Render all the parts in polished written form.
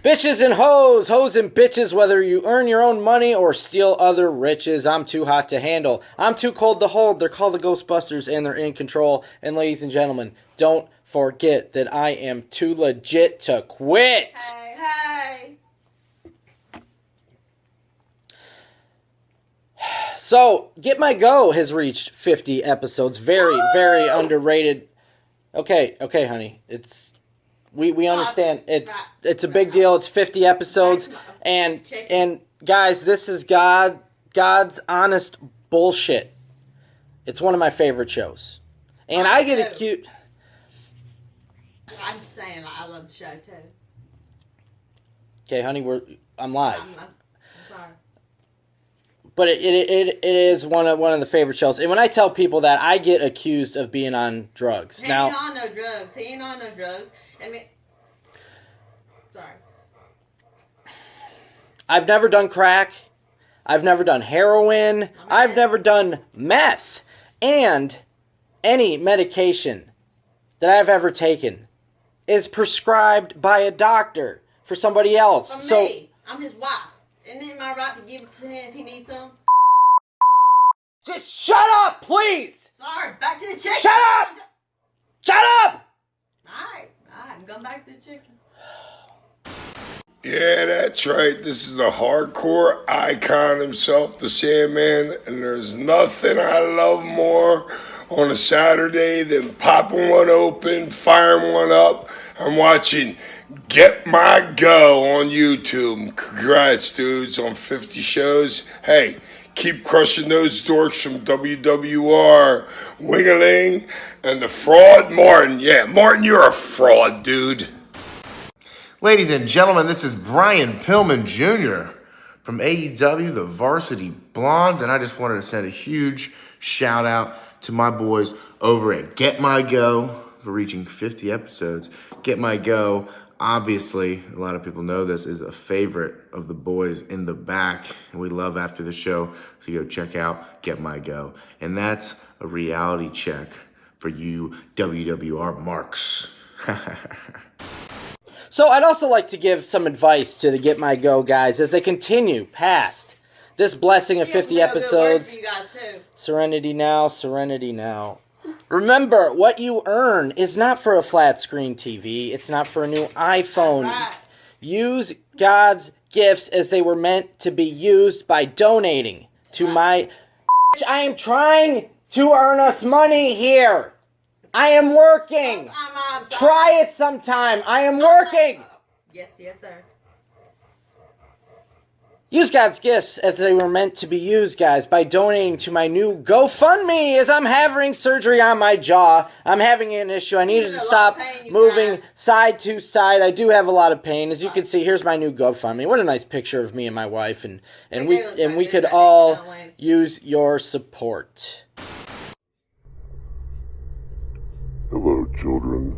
Bitches and hoes, hoes and bitches, whether you earn your own money or steal other riches, I'm too hot to handle. I'm too cold to hold. They're called the Ghostbusters and they're in control. And ladies and gentlemen, don't forget that I am too legit to quit. Hey. So, Get My Go has reached 50 episodes. Very, very underrated. Okay, honey. We understand it's a big deal. It's 50 episodes, and guys, this is God's honest bullshit. It's one of my favorite shows, and I get accused. I'm just saying, I love the show too. Okay, honey, I'm live. I'm sorry. But it is one of the favorite shows, and when I tell people that, I get accused of being on drugs. He ain't on no drugs. I mean, sorry. I've never done crack. I've never done heroin. I've never done meth. And any medication that I've ever taken is prescribed by a doctor for somebody else. For me. I'm his wife. Isn't it my right to give it to him if he needs some? Just shut up, please! Sorry, back to the chicken. Shut up! Shut up! Alright, I'm going back to the chicken. Yeah, that's right. This is the hardcore icon himself, the Sandman, and there's nothing I love more on a Saturday than popping one open, firing one up, and watching Get My Go on YouTube. Congrats, dudes, on 50 shows. Hey, keep crushing those dorks from WWR, Wingaling, and the fraud Martin. Yeah, Martin, you're a fraud, dude. Ladies and gentlemen, this is Brian Pillman Jr. from AEW, the Varsity Blondes, and I just wanted to send a huge shout out to my boys over at Get My Go for reaching 50 episodes. Get My Go, obviously, a lot of people know this, is a favorite of the boys in the back, and we love after the show, so go check out Get My Go. And that's a reality check for you WWR marks. So I'd also like to give some advice to the Get My Go guys as they continue past this blessing of 50 episodes. For you guys too. Serenity now, serenity now. Remember, what you earn is not for a flat screen TV. It's not for a new iPhone. Right. Use God's gifts as they were meant to be used by donating to my... I am trying to earn us money here. I am working. I'm sorry. Try it sometime. I am working. Yes, sir. Use God's gifts as they were meant to be used, guys, by donating to my new GoFundMe as I'm having surgery on my jaw. I'm having an issue. I needed to stop moving side to side. I do have a lot of pain. As you can see, here's my new GoFundMe. What a nice picture of me and my wife, and we could all use your support. Hello, children.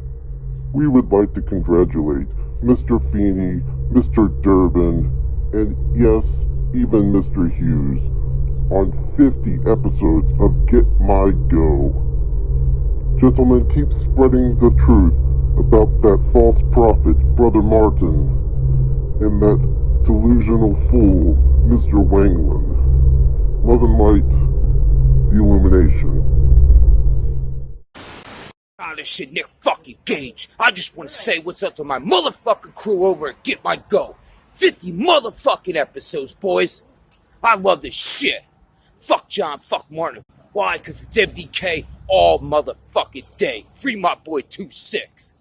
We would like to congratulate Mr. Feeney, Mr. Durbin, and yes, even Mr. Hughes on 50 episodes of Get My Go. Gentlemen, keep spreading the truth about that false prophet, Brother Martin, and that delusional fool, Mr. Wangland. Love and light, the illumination. This shit, Nick fucking Gage. I just want to say what's up to my motherfucking crew over at Get My Go. 50 motherfucking episodes, boys. I love this shit. Fuck John, fuck Martin. Why? Because it's MDK all motherfucking day. Free my boy 2-6.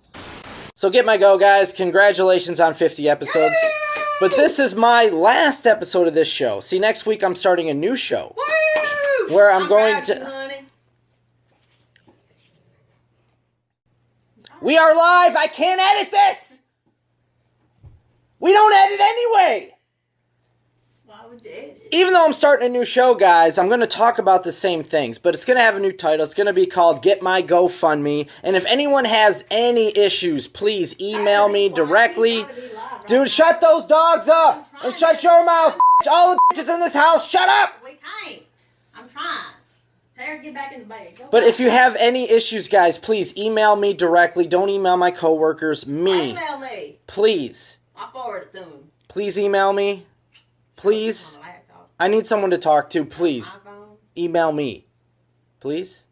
So Get My Go, guys. Congratulations on 50 episodes. But this is my last episode of this show. See, next week I'm starting a new show. Woo! Where I'm going to... Honey. We are live! I can't edit this! We don't edit anyway! Why would you edit? Even though I'm starting a new show, guys, I'm going to talk about the same things, but it's going to have a new title. It's going to be called Get My GoFundMe. And if anyone has any issues, please email me directly. Dude, shut those dogs up! And shut your mouth! All the bitches in this house, shut up! We can't. I'm trying. Tell her to get back in the bed. But if you have any issues, guys, please email me directly. Don't email my coworkers. Me. Email me. Please. I'll forward it to him. Please email me. Please. I need someone to talk to. Please. Email me. Please.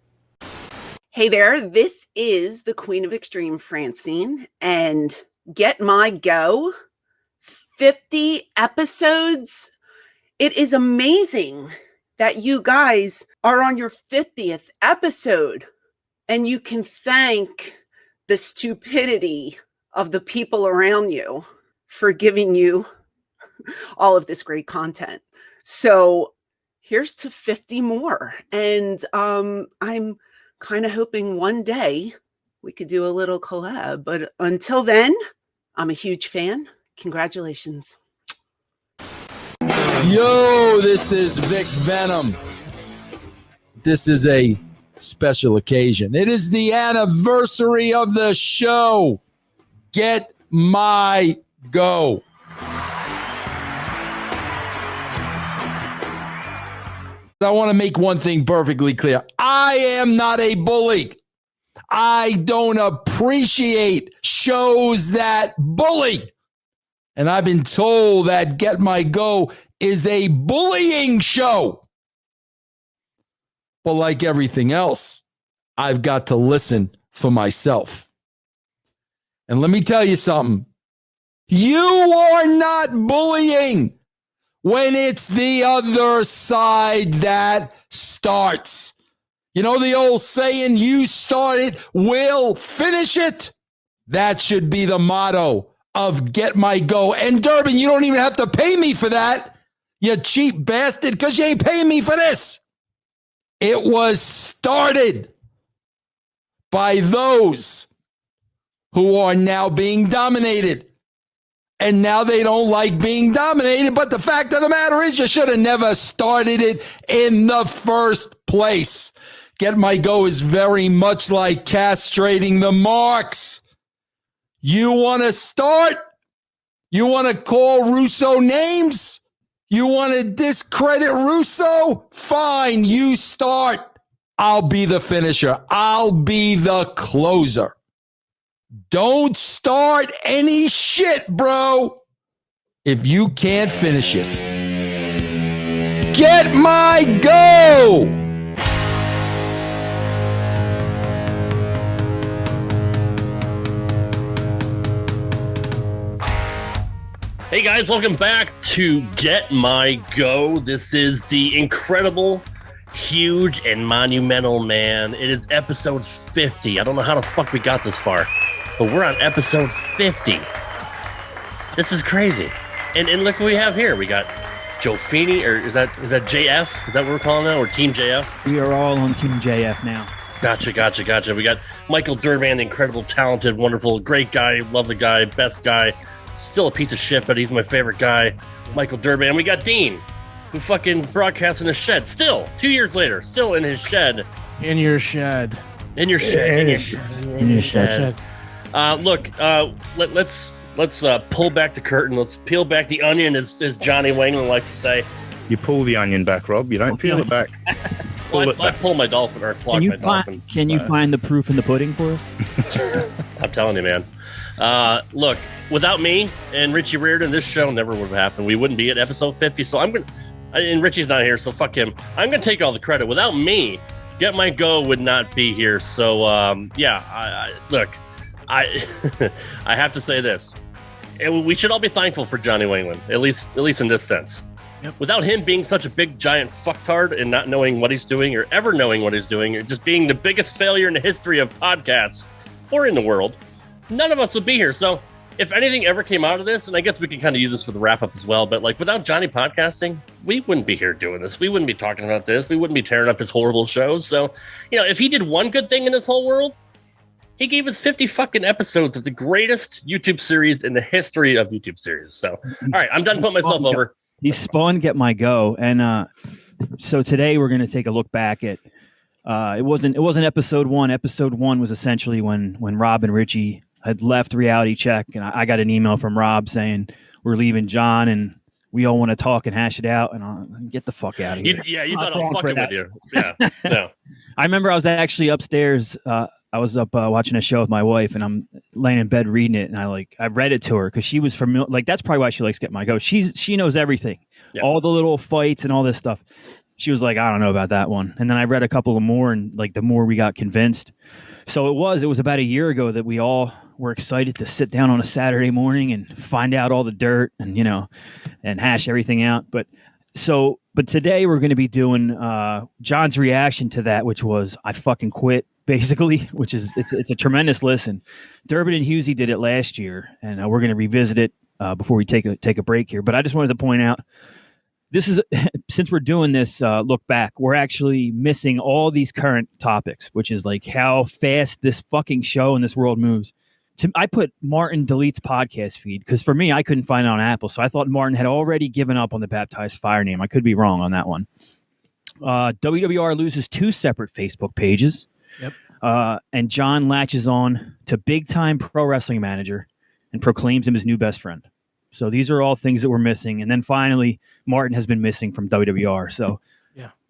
Hey there, this is the Queen of Extreme, Francine, and Get My Go, 50 episodes. It is amazing that you guys are on your 50th episode, and you can thank the stupidity of the people around you for giving you all of this great content. So here's to 50 more, and I'm kind of hoping one day we could do a little collab, but until then, I'm a huge fan. Congratulations. Yo, this is Vic Venom. This is a special occasion. It is the anniversary of the show. Get My Go. I want to make one thing perfectly clear. I am not a bully. I don't appreciate shows that bully. And I've been told that Get My Go is a bullying show. But like everything else, I've got to listen for myself. And let me tell you something. You are not bullying when it's the other side that starts. You know the old saying, you start it, we'll finish it? That should be the motto of Get My Go. And Durbin, you don't even have to pay me for that, you cheap bastard, because you ain't paying me for this. It was started by those who are now being dominated. And now they don't like being dominated. But the fact of the matter is, you should have never started it in the first place. Get My Go is very much like castrating the marks. You want to start? You want to call Russo names? You want to discredit Russo? Fine, you start. I'll be the finisher. I'll be the closer. Don't start any shit, bro, if you can't finish it. Get My Go! Hey guys, welcome back to Get My Go. This is the incredible, huge, and monumental man. It is episode 50. I don't know how the fuck we got this far, but we're on episode 50. This is crazy. And look what we have here. We got Joe Feeney, or is that JF? Is that what we're calling now? Or Team JF? We are all on Team JF now. Gotcha. We got Michael Durban, incredible, talented, wonderful, great guy. Love the guy, best guy. Still a piece of shit, but he's my favorite guy. Michael Durban. We got Dean, who fucking broadcasts in his shed. Still, 2 years later, still in his shed. In your shed. Let's pull back the curtain. Let's peel back the onion, as Jonny Wangland likes to say. You pull the onion back, Rob. You don't peel it back. I pull my dolphin, or flog my dolphin. Can you find the proof in the pudding for us? I'm telling you, man. Look, without me and Richie Reardon, this show never would have happened. We wouldn't be at episode 50. So and Richie's not here, so fuck him. I'm gonna take all the credit. Without me, Get My Go would not be here. So look, I have to say this. We should all be thankful for Jonny Wangland, at least in this sense. Yep. Without him being such a big giant fucktard and not knowing what he's doing, or ever knowing what he's doing, or just being the biggest failure in the history of podcasts or in the world, none of us would be here. So if anything ever came out of this, and I guess we can kind of use this for the wrap up as well, but like without Jonny Podcasting, we wouldn't be here doing this. We wouldn't be talking about this. We wouldn't be tearing up his horrible shows. So, if he did one good thing in this whole world, he gave us 50 fucking episodes of the greatest YouTube series in the history of YouTube series. So, all right, I'm done putting myself over. He spawned Get My Go. And so today we're going to take a look back at, it wasn't episode one. Episode one was essentially when Rob and Richie had left Reality Check, and I got an email from Rob saying we're leaving John and we all want to talk and hash it out, and I'll get the fuck out of here. You thought I was fucking with you. Yeah, no. I remember I was actually upstairs I was up watching a show with my wife, and I'm laying in bed reading it, and I read it to her because she was familiar. Like, that's probably why she likes Get My Go. She knows everything, all the little fights and all this stuff. She was like, I don't know about that one. And then I read a couple of more, and like the more we got convinced. So it was about a year ago that we all were excited to sit down on a Saturday morning and find out all the dirt and, and hash everything out. But today we're going to be doing John's reaction to that, which was I fucking quit, basically, which is it's a tremendous listen. Durbin and Hughezy did it last year, and we're going to revisit it before we take a break here. But I just wanted to point out, this is since we're doing this look back, we're actually missing all these current topics, which is like how fast this fucking show and this world moves. I put Martin deletes podcast feed because for me, I couldn't find it on Apple. So I thought Martin had already given up on the Baptized Fire name. I could be wrong on that one. WWR loses 2 separate Facebook pages. Yep. And John latches on to big time pro wrestling manager and proclaims him his new best friend. So these are all things that we're missing. And then finally, Martin has been missing from WWR. So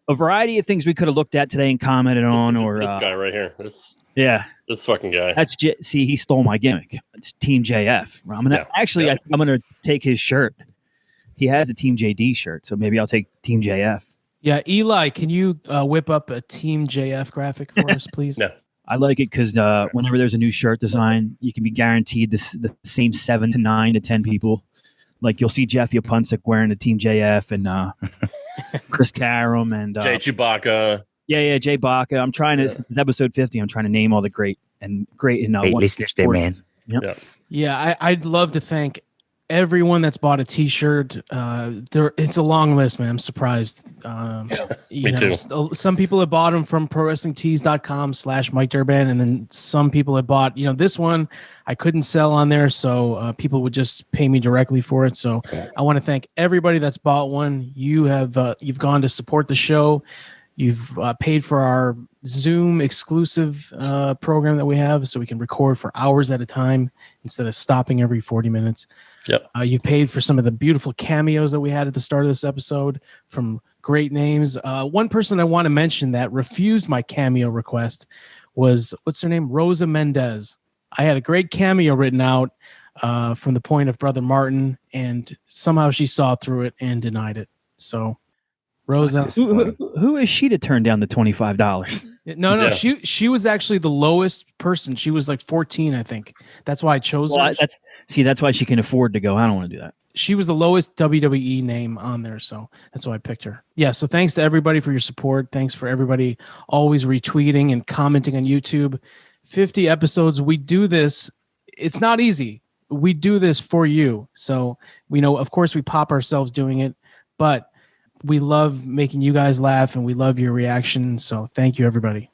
a variety of things we could have looked at today and commented on. Or this guy right here. This fucking guy. That's see, he stole my gimmick. It's Team JF. I'm gonna take his shirt. He has a Team JD shirt, so maybe I'll take Team JF. Yeah, Eli, can you whip up a Team JF graphic for us, please? No. I like it because whenever there's a new shirt design, you can be guaranteed the same 7 to 9 to 10 people. Like you'll see Jeff Yapunsick wearing a Team JF and Chris Karam and Jay Chewbacca. Yeah, Jay Baca. I'm trying to. This is episode 50. I'm trying to name all the great in listeners there, man. Yep. Yeah, I'd love to thank everyone that's bought a T-shirt. It's a long list, man. I'm surprised. Me too. Some people have bought them from prowrestlingtees.com/Mike Durbin, and then some people have bought. This one I couldn't sell on there, so people would just pay me directly for it. So I want to thank everybody that's bought one. You have you've gone to support the show. You've paid for our Zoom exclusive program that we have, so we can record for hours at a time instead of stopping every 40 minutes. Yep. You paid for some of the beautiful cameos that we had at the start of this episode from great names. One person I want to mention that refused my cameo request was, what's her name? Rosa Mendez. I had a great cameo written out from the point of Brother Martin, and somehow she saw through it and denied it. So... Rosa, who is she to turn down the $25? No, she was actually the lowest person. She was like 14, I think. That's why I chose her. That's why she can afford to go. I don't want to do that. She was the lowest WWE name on there, so that's why I picked her. Yeah, so thanks to everybody for your support. Thanks for everybody always retweeting and commenting on YouTube. 50 episodes. We do this. It's not easy. We do this for you. So we know, of course, we pop ourselves doing it, but we love making you guys laugh and we love your reaction. So thank you, everybody.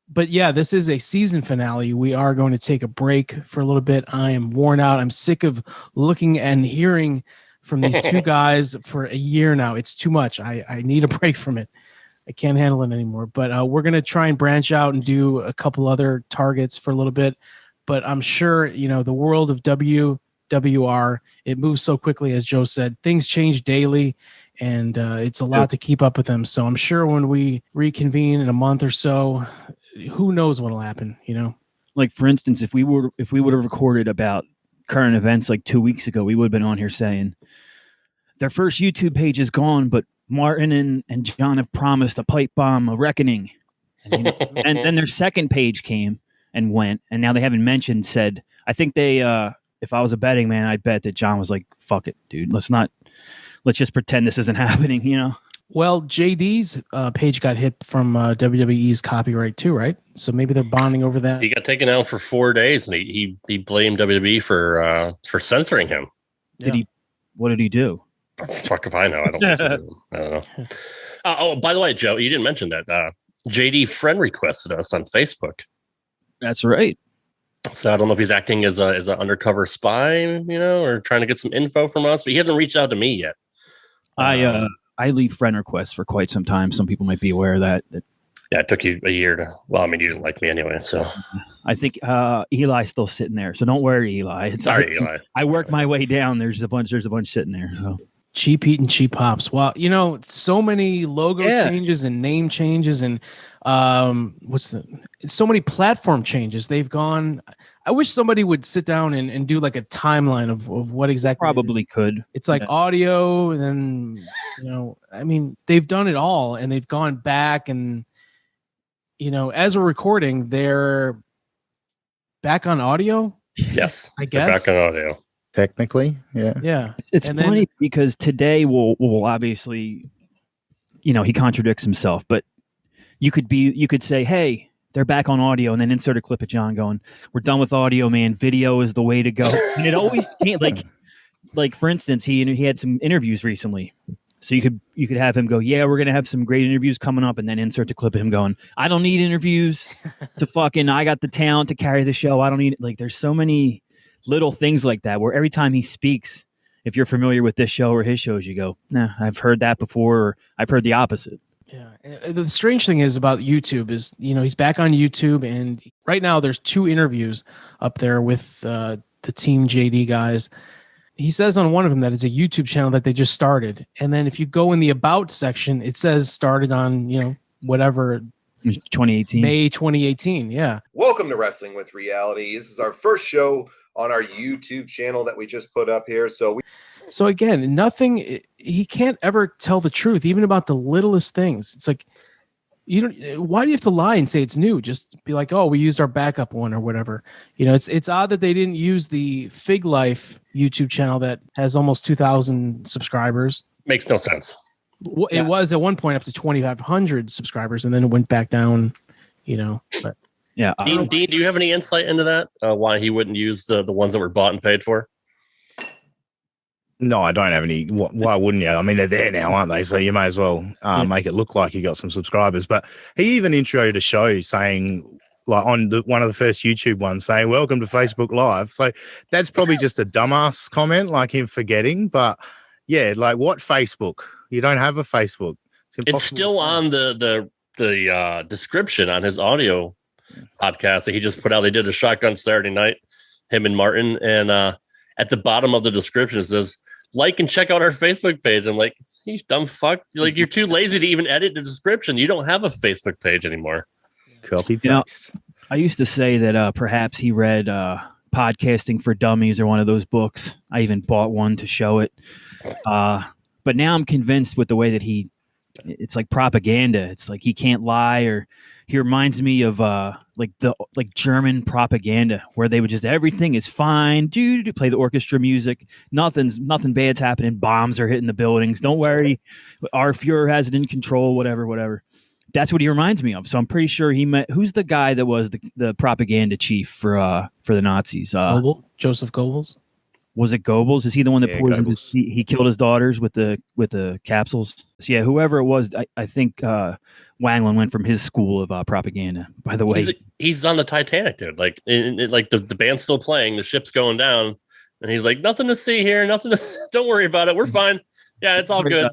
But yeah, this is a season finale. We are going to take a break for a little bit. I am worn out. I'm sick of looking and hearing from these two guys for a year now. It's too much. I need a break from it. I can't handle it anymore. But we're going to try and branch out and do a couple other targets for a little bit. But I'm sure, the world of WWR, it moves so quickly, as Joe said. Things change daily. And it's a lot to keep up with them. So I'm sure when we reconvene in a month or so, who knows what'll happen, Like, for instance, if we would have recorded about current events like 2 weeks ago, we would have been on here saying their first YouTube page is gone, but Martin and John have promised a pipe bomb, a reckoning. And, and then their second page came and went, and now they haven't said, I think they, if I was a betting man, I'd bet that John was like, fuck it, dude, let's just pretend this isn't happening, Well, JD's page got hit from WWE's copyright too, right? So maybe they're bonding over that. He got taken out for 4 days, and he blamed WWE for censoring him. What did he do? Fuck if I know. I don't listen to him. I don't know. By the way, Joe, you didn't mention that JD friend requested us on Facebook. That's right. So I don't know if he's acting as an undercover spy, or trying to get some info from us. But he hasn't reached out to me yet. I leave friend requests for quite some time. Some people might be aware of that. Yeah, it took you a year to. Well, I mean, you didn't like me anyway, so. I think Eli's still sitting there, so don't worry, Eli. Sorry, Eli. I worked my way down. There's a bunch sitting there. So Cheap Heat and Cheap Pops. Well, you know, so many logo changes and name changes and so many platform changes. They've gone. I wish somebody would sit down and do like a timeline of what exactly. Probably could. It's like audio, and then, you know, I mean, they've done it all, and they've gone back, and, you know, as we're recording, they're back on audio. Yes, I guess back on audio. Technically, yeah. Yeah. It's And funny then- because today will obviously, you know, he contradicts himself, but you could say, hey, they're back on audio, and then insert a clip of John going, we're done with audio, man. Video is the way to go. And it always can't, like for instance, he had some interviews recently. So you could have him go, yeah, we're gonna have some great interviews coming up, and then insert a clip of him going, I don't need interviews I got the talent to carry the show. I don't need, like, there's so many little things like that where every time he speaks, if you're familiar with this show or his shows, you go, nah, I've heard that before, or I've heard the opposite. Yeah. The strange thing is about YouTube is, you know, he's back on YouTube, and right now there's 2 interviews up there with the Team JD guys. He says on one of them that it's a YouTube channel that they just started. And then if you go in the about section, it says started on, you know, whatever. 2018. May 2018. Yeah. Welcome to Wrestling with Reality. This is our first show on our YouTube channel that we just put up here. So again, nothing, he can't ever tell the truth, even about the littlest things. It's like, why do you have to lie and say it's new? Just be like, oh, we used our backup one or whatever. You know, it's odd that they didn't use the Fig Life YouTube channel that has almost 2,000 subscribers. Makes no sense. It was at one point up to 2,500 subscribers, and then it went back down, you know, but. Yeah. Dean, do you have any insight into that? Why he wouldn't use the ones that were bought and paid for? No, I don't have any. Why wouldn't you? I mean, they're there now, aren't they? So you may as well make it look like you got some subscribers. But he even introed a show saying, like on one of the first YouTube ones, saying, welcome to Facebook Live. So that's probably just a dumbass comment, like him forgetting. But yeah, like what Facebook? You don't have a Facebook. It's still on the description on his audio podcast that he just put out. They did a Shotgun Saturday Night, him and Martin, and at the bottom of the description it says, like and check out our Facebook page. I'm like, you dumb fuck, like, you're too lazy to even edit the description. You don't have a Facebook page anymore. Copy paste. You know, I used to say that perhaps he read Podcasting for Dummies or one of those books. I even bought one to show it, but now I'm convinced with the way that it's like propaganda. It's like he can't lie, or he reminds me of like German propaganda where they would just, everything is fine, dude, play the orchestra music, nothing bad's happening, bombs are hitting the buildings, don't worry, our Fuhrer has it in control, whatever. That's what he reminds me of. So I'm pretty sure he met, who's the guy that was the propaganda chief for the Nazis? Joseph Goebbels. Was it Goebbels? Is he the one that poisoned Goebbels. he killed his daughters with the capsules? So yeah, whoever it was, I think Wanglund went from his school of propaganda. By the way, he's on the Titanic, dude. Like, like the band's still playing, the ship's going down, and he's like, nothing to see here, don't worry about it, we're fine. Yeah, it's all good.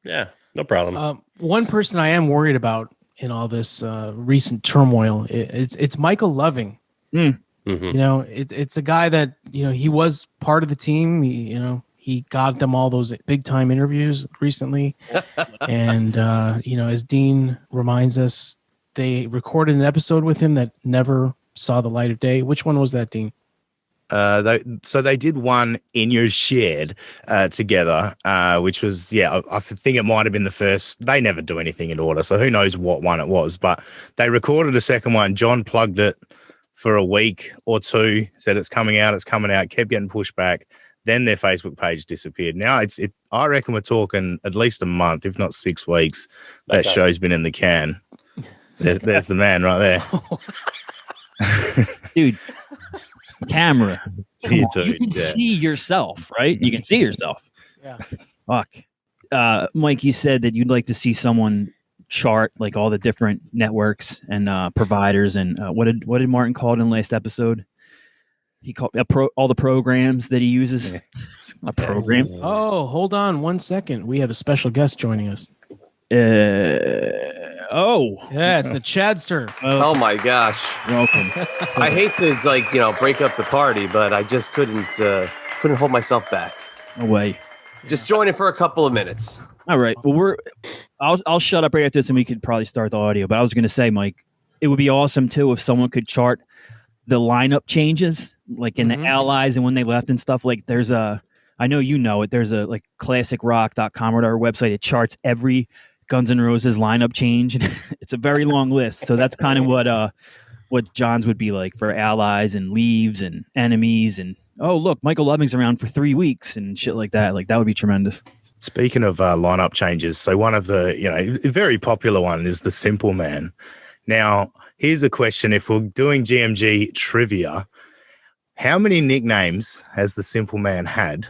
Yeah, no problem. One person I am worried about in all this recent turmoil, it's Michael Loving. Mm-hmm. You know, it's a guy that, you know, he was part of the team. He got them all those big time interviews recently. And, you know, as Dean reminds us, they recorded an episode with him that never saw the light of day. Which one was that, Dean? So they did one in your shed together, which was, I think it might have been the first. They never do anything in order, so who knows what one it was. But they recorded a second one. John plugged it for a week or two, said it's coming out, kept getting pushed back. Then their Facebook page disappeared. Now I reckon we're talking at least a month, if not 6 weeks. That show's been in the can. There's the man right there. Dude, camera. You can see yourself, right? You can see yourself. Yeah. Fuck. Mike, you said that you'd like to see someone chart like all the different networks and providers, and what did Martin call it in the last episode? He called all the programs that he uses. A program. Oh, hold on 1 second. We have a special guest joining us. Yeah, it's the Chadster. Oh my gosh. Welcome. I hate to break up the party, but I just couldn't hold myself back. No way. Just join it for a couple of minutes. All right. Well, I'll shut up right after this, and we could probably start the audio. But I was going to say, Mike, it would be awesome too if someone could chart the lineup changes, like in the allies and when they left and stuff. Like there's I know you know it. There's a like classicrock.com or our website. It charts every Guns N' Roses lineup change. It's a very long list. So that's kind of what John's would be like for allies and leaves and enemies. And oh look, Michael Loving's around for 3 weeks and shit like that. Like that would be tremendous. Speaking of lineup changes, so one of the very popular one is the Simple Man. Now here's a question: if we're doing GMG trivia, how many nicknames has the Simple Man had?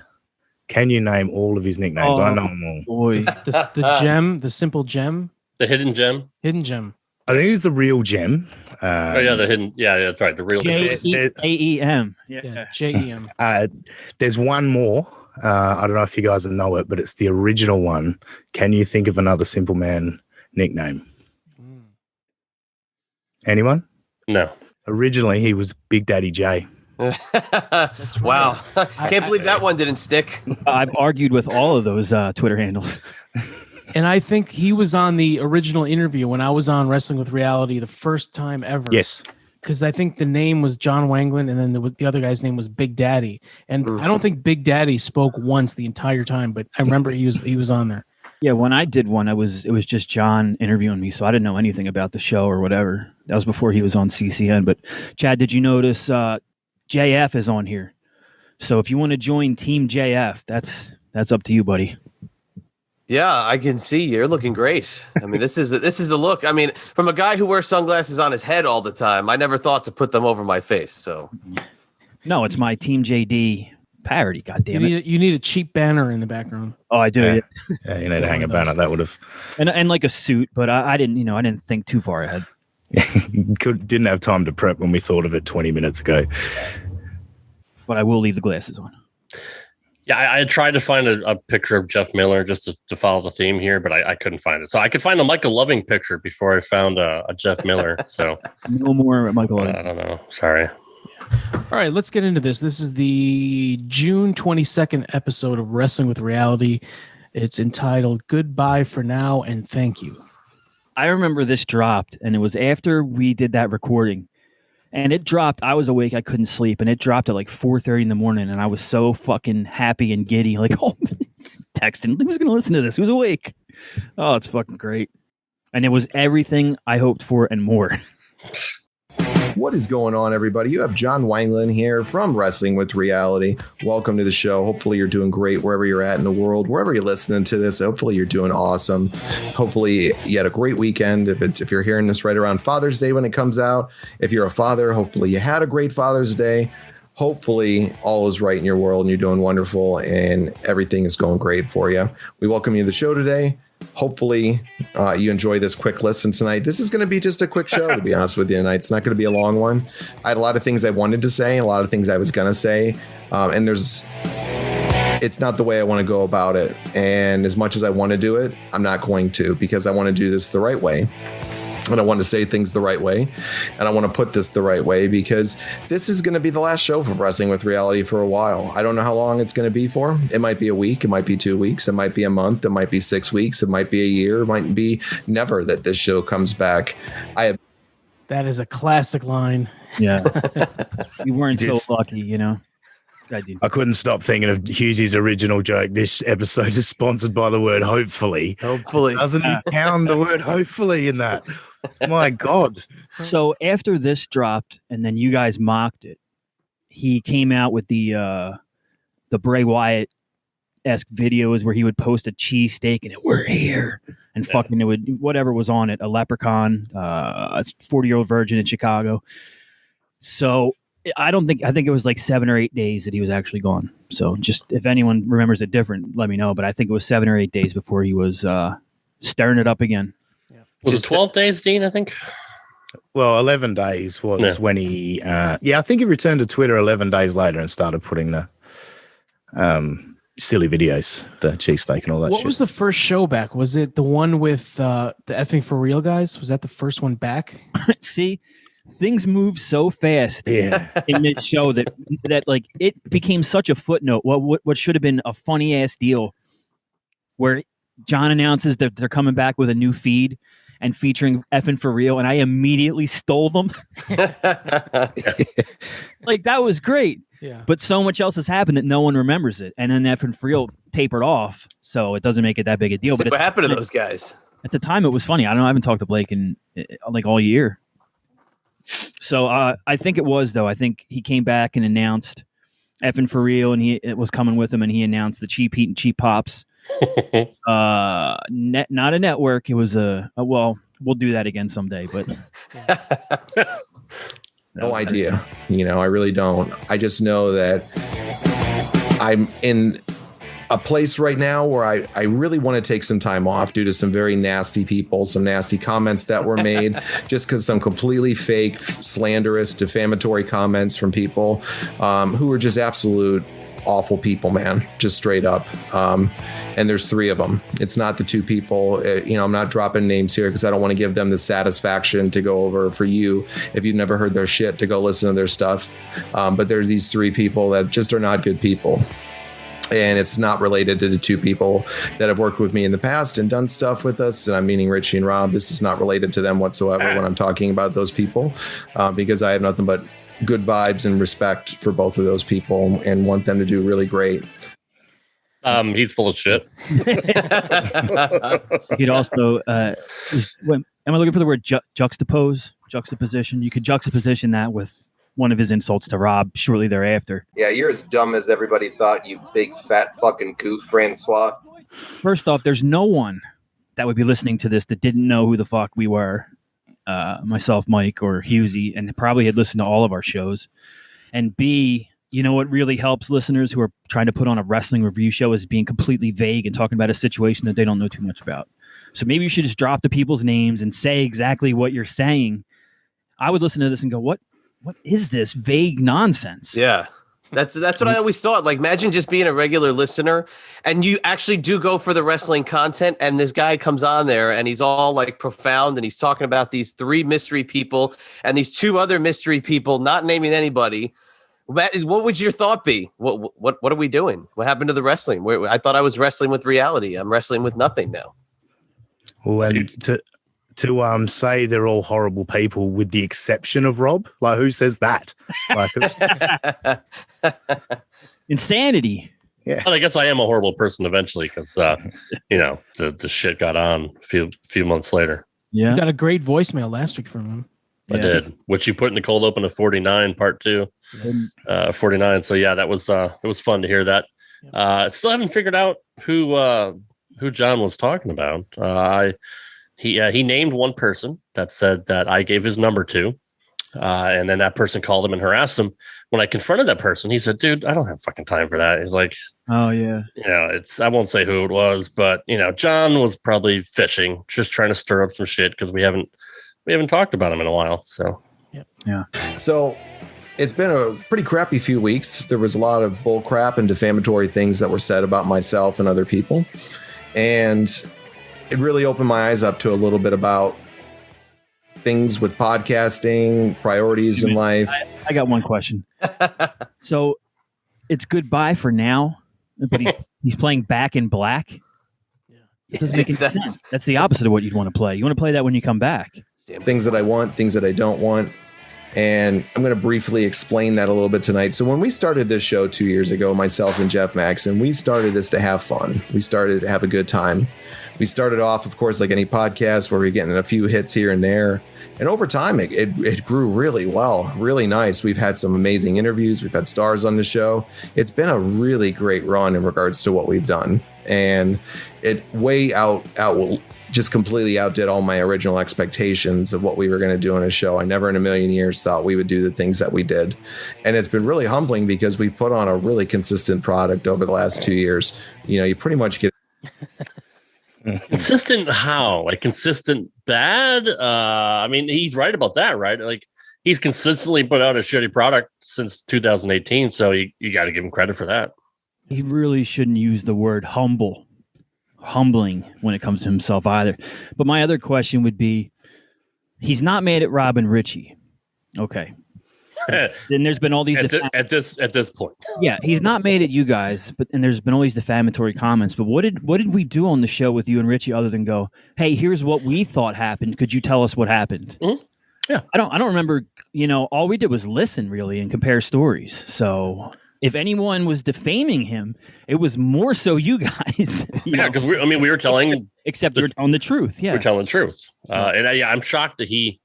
Can you name all of his nicknames? I know them all. Boy. The gem, the simple gem, The hidden gem. hidden gem. I think it's the real gem. Oh yeah, the hidden. Yeah, that's right. The real. J-E-A-E-M. Yeah, J-E-M. There's one more. I don't know if you guys know it, but it's the original one. Can you think of another Simple Man nickname? Anyone? No. Originally, he was Big Daddy J. Wow. Can't believe that one didn't stick. I've argued with all of those Twitter handles. And I think he was on the original interview when I was on Wrestling with Reality the first time ever. Yes. Because I think the name was John Wanglin, and then the other guy's name was Big Daddy. And I don't think Big Daddy spoke once the entire time, but I remember he was on there. Yeah, when I did one, it was just John interviewing me, so I didn't know anything about the show or whatever. That was before he was on CCN. But Chad, did you notice JF is on here? So if you want to join Team JF, that's up to you, buddy. Yeah, I can see you're looking great. I mean, this is a look. I mean, from a guy who wears sunglasses on his head all the time, I never thought to put them over my face. So, no, it's my Team JD parody. God damn it! You need a cheap banner in the background. Oh, I do. Yeah, you need to hang a banner. That would have and like a suit, but I didn't. I didn't think too far ahead. Didn't have time to prep when we thought of it 20 minutes ago. But I will leave the glasses on. Yeah, I tried to find a picture of Jeff Miller just to follow the theme here, but I couldn't find it. So I could find a Michael Loving picture before I found a Jeff Miller. So no more Michael Loving. I don't know. Sorry. All right, let's get into this. This is the June 22nd episode of Wrestling with Reality. It's entitled Goodbye for Now and Thank You. I remember this dropped, and it was after we did that recording. And it dropped. I was awake. I couldn't sleep. And it dropped at like 4:30 in the morning. And I was so fucking happy and giddy. Like, oh, texting. Who's going to listen to this? Who's awake? Oh, it's fucking great. And it was everything I hoped for and more. What is going on, everybody? You have John Wanglin here from Wrestling with Reality. Welcome to the show. Hopefully you're doing great wherever you're at in the world, wherever you're listening to this. Hopefully you're doing awesome. Hopefully you had a great weekend. If you're hearing this right around Father's Day when it comes out, if you're a father, hopefully you had a great Father's Day. Hopefully all is right in your world and you're doing wonderful and everything is going great for you. We welcome you to the show today. Hopefully you enjoy this quick listen tonight. This is going to be just a quick show, to be honest with you tonight. It's not going to be a long one. I had a lot of things I wanted to say, a lot of things I was going to say. And it's not the way I want to go about it. And as much as I want to do it, I'm not going to, because I want to do this the right way. And I want to say things the right way. And I want to put this the right way, because this is going to be the last show for Wrestling with Reality for a while. I don't know how long it's going to be for. It might be a week. It might be 2 weeks. It might be a month. It might be 6 weeks. It might be a year. It might be never that this show comes back. That is a classic line. Yeah. You weren't so lucky, you know. I couldn't stop thinking of Hughezy's original joke. This episode is sponsored by the word hopefully. Hopefully. Doesn't he pound the word hopefully in that? My God. So after this dropped and then you guys mocked it, he came out with the Bray Wyatt-esque videos where he would post a cheesesteak and we're here. And fucking it would, whatever was on it, a leprechaun, a 40-year-old virgin in Chicago. So I think it was like 7 or 8 days that he was actually gone. So just if anyone remembers it different, let me know. But I think it was 7 or 8 days before he was stirring it up again. Was it 12 days, Dean, I think? Well, 11 days was when he, I think he returned to Twitter 11 days later and started putting the silly videos, the cheesesteak and all that shit. What was the first show back? Was it the one with the effing for real guys? Was that the first one back? See, things move so fast in this show that like it became such a footnote. What should have been a funny ass deal where John announces that they're coming back with a new feed and featuring Effin' For Real, and I immediately stole them. Like, that was great. Yeah. But so much else has happened that no one remembers it. And then Effin' For Real tapered off, so it doesn't make it that big a deal. So but what happened to those guys? At the time, it was funny. I don't know. I haven't talked to Blake in like all year. So I think it was, though. I think he came back and announced Effin' For Real, and it was coming with him, and he announced the Cheap Heat and Cheap Pops. Not a network. It was well, we'll do that again someday, but no idea. I really don't. I just know that I'm in a place right now where I really want to take some time off due to some very nasty people, some nasty comments that were made, just because some completely fake, slanderous, defamatory comments from people who were just absolute awful people, man, just straight up. And there's 3 of them. It's not the 2 people. I'm not dropping names here because I don't want to give them the satisfaction to go over for you if you've never heard their shit to go listen to their stuff. But there's these 3 people that just are not good people. And it's not related to the 2 people that have worked with me in the past and done stuff with us. And I'm meaning Richie and Rob. This is not related to them whatsoever when I'm talking about those people, because I have nothing but good vibes and respect for both of those people and want them to do really great. He's full of shit. He'd also, am I looking for the word juxtaposition? You could juxtaposition that with one of his insults to Rob shortly thereafter. Yeah, you're as dumb as everybody thought, you big fat fucking goof, Francois. First off, there's no one that would be listening to this that didn't know who the fuck we were. Myself, Mike, or Hughezy, and probably had listened to all of our shows. And B, what really helps listeners who are trying to put on a wrestling review show is being completely vague and talking about a situation that they don't know too much about. So maybe you should just drop the people's names and say exactly what you're saying. I would listen to this and go, what is this vague nonsense? Yeah. That's what I always thought. Like, imagine just being a regular listener and you actually do go for the wrestling content, and this guy comes on there and he's all like profound and he's talking about these 3 mystery people and these 2 other mystery people, not naming anybody. What would your thought be? What are we doing? What happened to the wrestling? I thought I was wrestling with reality. I'm wrestling with nothing now. Well, and to say they're all horrible people with the exception of Rob, like, who says that? Like, insanity. Yeah. Well, I guess I am a horrible person eventually because the shit got on a few months later. Yeah, you got a great voicemail last week from him. I did, which you put in the cold open of 49 part 2. Yes. 49. So yeah, that was it was fun to hear that. Still haven't figured out who John was talking about. He named one person that said that I gave his number to, and then that person called him and harassed him. When I confronted that person, he said, "Dude, I don't have fucking time for that." He's like, "Oh yeah, I won't say who it was, but John was probably fishing, just trying to stir up some shit because we haven't talked about him in a while." So yeah. So it's been a pretty crappy few weeks. There was a lot of bull crap and defamatory things that were said about myself and other people, and it really opened my eyes up to a little bit about things with podcasting, priorities in life. I got one question. So it's goodbye for now, but he's playing Back in Black. It doesn't make any sense. That's the opposite of what you'd want to play. You want to play that when you come back. Things that I want, things that I don't want. And I'm going to briefly explain that a little bit tonight. So when we started this show 2 years ago, myself and Jeff Maxon, we started this to have fun. We started to have a good time. We started off, of course, like any podcast where we're getting a few hits here and there. And over time, it grew really well, really nice. We've had some amazing interviews. We've had stars on the show. It's been a really great run in regards to what we've done. And it just completely outdid all my original expectations of what we were going to do on a show. I never in a million years thought we would do the things that we did. And it's been really humbling because we put on a really consistent product over the last 2 years. You pretty much get consistent how? Like consistent bad? I mean, he's right about that, right? Like he's consistently put out a shitty product since 2018, so you got to give him credit for that. He really shouldn't use the word humbling when it comes to himself either. But my other question would be, he's not made at Rob and Richie. Okay. Then there's been all these at this point. Yeah, he's not made at you guys, and there's been all these defamatory comments. But what did we do on the show with you and Richie other than go, hey, here's what we thought happened. Could you tell us what happened? Mm-hmm. Yeah, I don't remember. All we did was listen really and compare stories. So if anyone was defaming him, it was more so you guys. Because we were telling, except you're telling the truth. Yeah, we're telling the truth. I'm shocked that he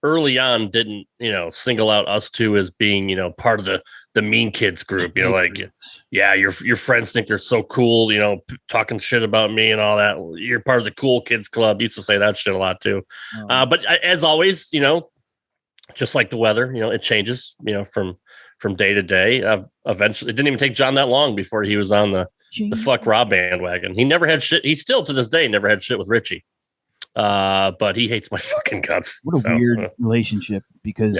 early on didn't single out us two as being part of the mean kids group. Your friends think they're so cool, talking shit about me and all that. You're part of the cool kids club. He used to say that shit a lot too. But as always, just like the weather, it changes from day to day. Eventually, it didn't even take John that long before he was on the fuck Rob bandwagon. He never had shit. He still to this day never had shit with Richie. But he hates my fucking guts. What a weird relationship, because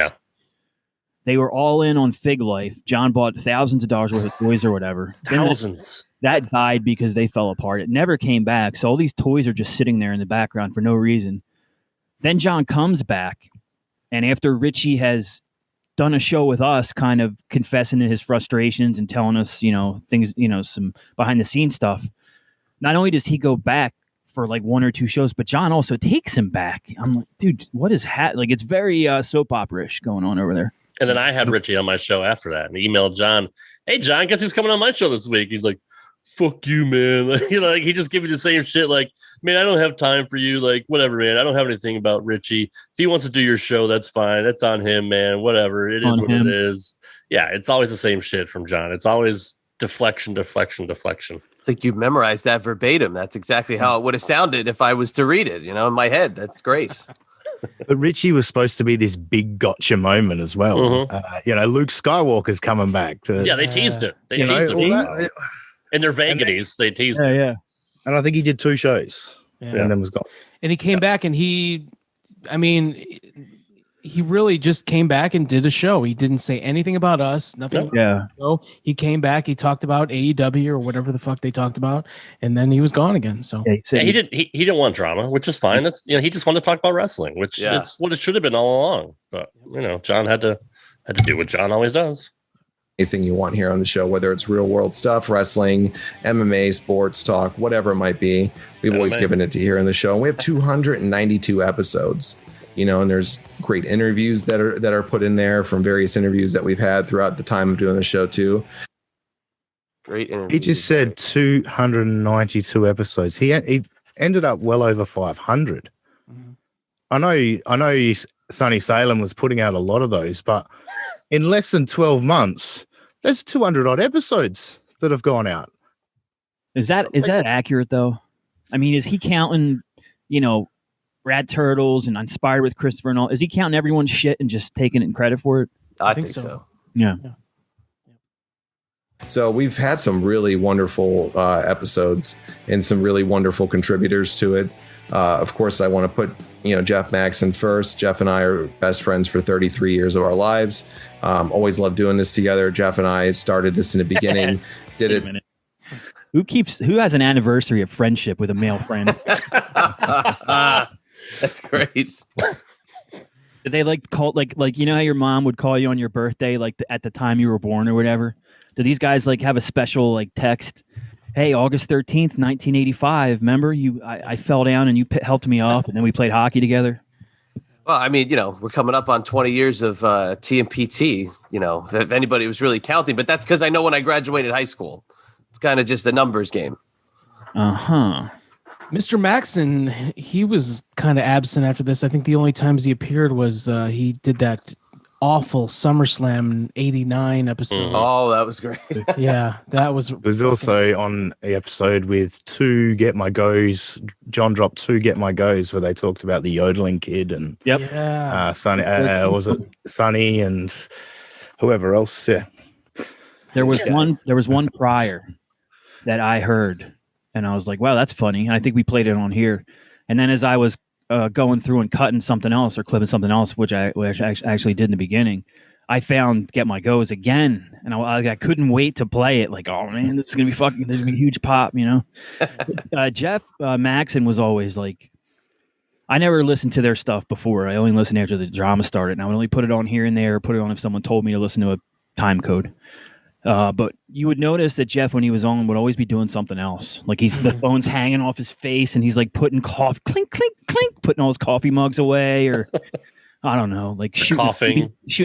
they were all in on Fig Life. John bought thousands of dollars worth of toys or whatever. Thousands. That died because they fell apart. It never came back. So all these toys are just sitting there in the background for no reason. Then John comes back, and after Richie has done a show with us, kind of confessing to his frustrations and telling us, things, some behind the scenes stuff. Not only does he go back for like one or two shows, but John also takes him back. I'm like, dude, what is it's very soap opera-ish going on over there. And then I had Richie on my show after that and emailed John, hey John, guess who's coming on my show this week? He's like, fuck you, man. He just gave me the same shit. Like, man, I don't have time for you. Like, whatever, man. I don't have anything about Richie. If he wants to do your show, that's fine. That's on him, man. Whatever. It is what it is. Yeah, it's always the same shit from John. It's always deflection. It's like you memorized that verbatim. That's exactly how it would have sounded if I was to read it, in my head. That's great. But Richie was supposed to be this big gotcha moment as well. Mm-hmm. Luke Skywalker's coming back. They teased it. They teased it. In their vagaries, they teased it. Yeah. And I think he did 2 shows and then was gone. And he came back and he really just came back and did a show. He didn't say anything about us, nothing. Yeah. He came back, he talked about AEW or whatever the fuck they talked about, and then he was gone again. So he didn't want drama, which is fine. That's he just wanted to talk about wrestling, which is what it should have been all along. But John had to do what John always does. Anything you want here on the show, whether it's real world stuff, wrestling, MMA, sports talk, whatever it might be, we've always given it to here on the show. And we have 292 episodes. And there's great interviews that are put in there from various interviews that we've had throughout the time of doing the show too. Great interview. He just said 292 episodes. He ended up well over 500. Mm-hmm. I know Sonny Salem was putting out a lot of those, but in less than 12 months, there's 200 odd episodes that have gone out. Is that accurate though? I mean, is he counting, Rad Turtles and Inspired with Christopher and all? Is he counting everyone's shit and just taking it in credit for it? I think so. Yeah. So we've had some really wonderful episodes and some really wonderful contributors to it. Of course, I want to put Jeff Maxson first. Jeff and I are best friends for 33 years of our lives. Always loved doing this together. Jeff and I started this in the beginning. Did it. Who has an anniversary of friendship with a male friend? That's great. Did they call how your mom would call you on your birthday, at the time you were born or whatever? Do these guys have a special text? Hey, August 13th, 1985. Remember I fell down and you helped me up, and then we played hockey together. Well, I mean, we're coming up on 20 years of TMPT. If anybody was really counting, but that's because I know when I graduated high school. It's kind of just a numbers game. Mr. Maxson, he was kind of absent after this. I think the only times he appeared was he did that awful SummerSlam 89 episode. Oh, that was great. Yeah, that was. It was also on the episode with 2 Get My Goes. John dropped 2 Get My Goes where they talked about the yodeling kid and Sonny. Was it Sonny and whoever else? Yeah. There was one prior that I heard. And I was like, wow, that's funny. And I think we played it on here. And then as I was going through and cutting something else or clipping something else, which I actually did in the beginning, I found Get My Goes again. And I couldn't wait to play it. Oh, man, this is going to be fucking, there's going to be a huge pop, Jeff Maxson was always I never listened to their stuff before. I only listened after the drama started, and I would only put it on here and there, put it on if someone told me to listen to a time code. But you would notice that Jeff, when he was on, would always be doing something else. Like the phone's hanging off his face, and he's like putting clink, clink, clink, putting all his coffee mugs away, or I don't know, like shooting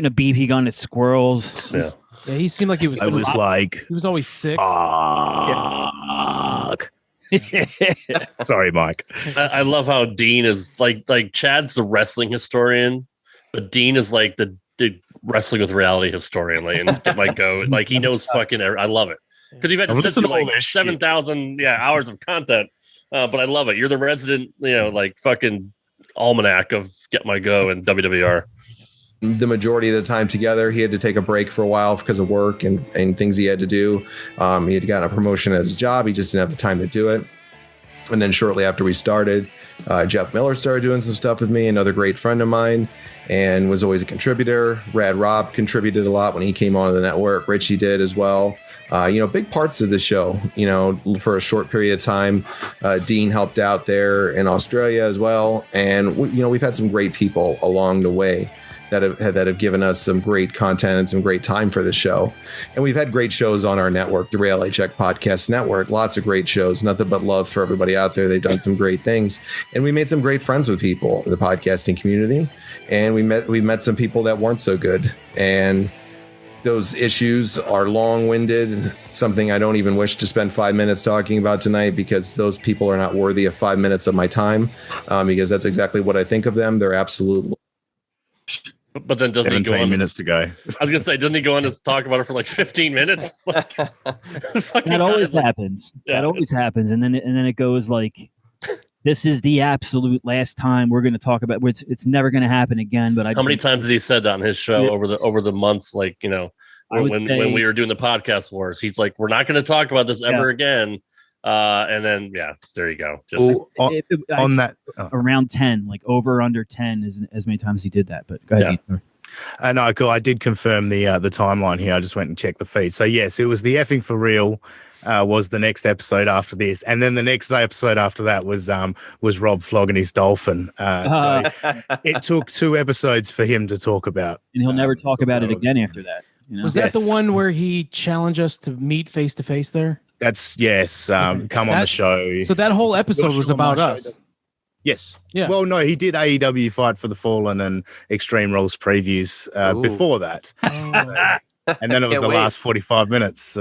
a BB gun at squirrels. Yeah. Yeah, he seemed like he was. I was like, he was always sick. Fuck. Sorry, Mike. I love how Dean is like Chad's the wrestling historian, but Dean is like the wrestling with reality historian. Like, and get my go. Like he knows fucking. I love it because you've had to sit through like 7,000 hours of content. But I love it. You're the resident, like fucking almanac of Get My Go and WWR. The majority of the time together, he had to take a break for a while because of work and things he had to do. He had gotten a promotion at his job. He just didn't have the time to do it. And then shortly after we started, Jeff Miller started doing some stuff with me, another great friend of mine, and was always a contributor. Rad Rob contributed a lot when he came on the network. Richie did as well. Big parts of the show, for a short period of time. Dean helped out there in Australia as well. And, we've had some great people along the way that have given us some great content and some great time for the show. And we've had great shows on our network, the Reality Check Podcast Network, lots of great shows, nothing but love for everybody out there. They've done some great things. And we made some great friends with people in the podcasting community. And we met some people that weren't so good. And those issues are long-winded, something I don't even wish to spend 5 minutes talking about tonight, because those people are not worthy of 5 minutes of my time, because that's exactly what I think of them. They're absolute. But then doesn't he go 17 on minutes to go. I was gonna say, doesn't he go on to talk about it for like 15 minutes? That always happens. Yeah. That always happens, and then it goes like, this is the absolute last time we're going to talk about. It's never going to happen again. But How many times has he said that on his show over the months? Like, when we were doing the podcast wars, he's like, we're not going to talk about this ever again. And then, there you go. Just around 10, like over under 10 is as many times he did that. But go ahead. Yeah. No, cool. I did confirm the timeline here. I just went and checked the feed. So yes, it was the effing for real. Was the next episode after this, and then the next episode after that was Rob flogging his dolphin. So it took 2 episodes for him to talk about, and he'll never talk about it again after that. Was that the one where he challenged us to meet face to face there? That's yes. Come on the show. So that whole episode was about us. Yes. Yeah. Well, no, he did AEW Fight for the Fallen and Extreme Rules previews before that, and then it was the last 45 minutes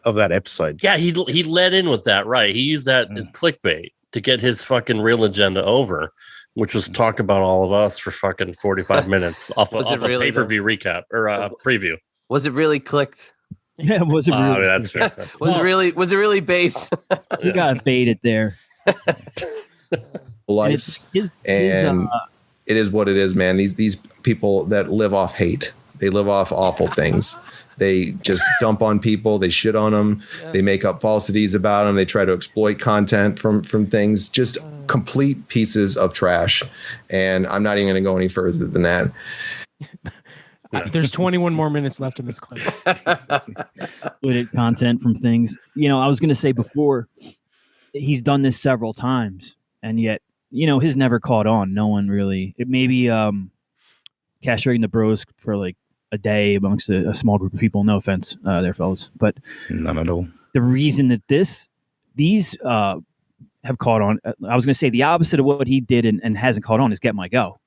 of that episode. Yeah, he led in with that, right? He used that as clickbait to get his fucking real agenda over, which was talk about all of us for fucking 45 minutes off a pay-per-view recap or preview. Was it really clicked? Yeah, was it really? That's fair. Was it really bait? You got baited there. Lives, and it is what it is, man. These people that live off hate, they live off awful things. They just dump on people. They shit on them. Yes. They make up falsities about them. They try to exploit content from things. Just complete pieces of trash. And I'm not even going to go any further than that. There's 21 more minutes left in this clip. Exploited content from things. I was going to say before, he's done this several times, and yet, his never caught on. No one really. It may be castrating the bros for like a day amongst a small group of people. No offense there, fellas, but none at all. The reason that these have caught on, I was going to say the opposite of what he did and hasn't caught on is Get My Go.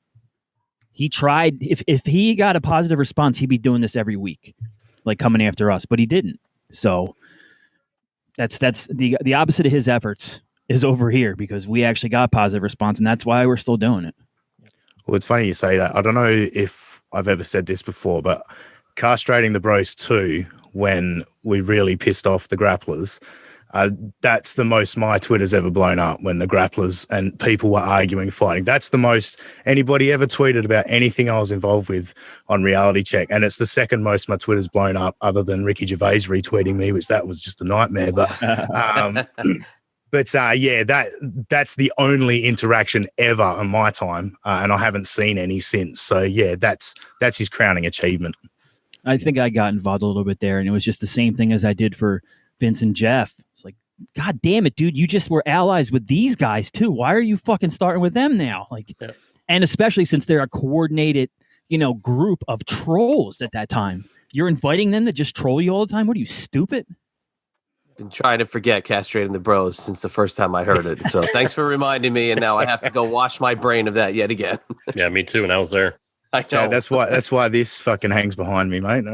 He tried, if he got a positive response, he'd be doing this every week, like coming after us, but he didn't. So that's the opposite of his efforts is over here, because we actually got positive response, and that's why we're still doing it. Well, it's funny you say that. I don't know if I've ever said this before, but castrating the bros too, when we really pissed off the grapplers, that's the most my Twitter's ever blown up, when the grapplers and people were arguing, fighting. That's the most anybody ever tweeted about anything I was involved with on Reality Check. And it's the second most my Twitter's blown up, other than Ricky Gervais retweeting me, which that was just a nightmare. But that's the only interaction ever on my time, and I haven't seen any since. So yeah, that's his crowning achievement. I think I got involved a little bit there, and it was just the same thing as I did for Vince and Jeff. It's like, God damn it, dude, you just were allies with these guys too. Why are you fucking starting with them now? Like, and especially since they're a coordinated, group of trolls at that time. You're inviting them to just troll you all the time? What are you, stupid? Been trying to forget castrating the bros since the first time I heard it. So thanks for reminding me, and now I have to go wash my brain of that yet again. Yeah, me too. And I was there. I know. That's why this fucking hangs behind me, mate.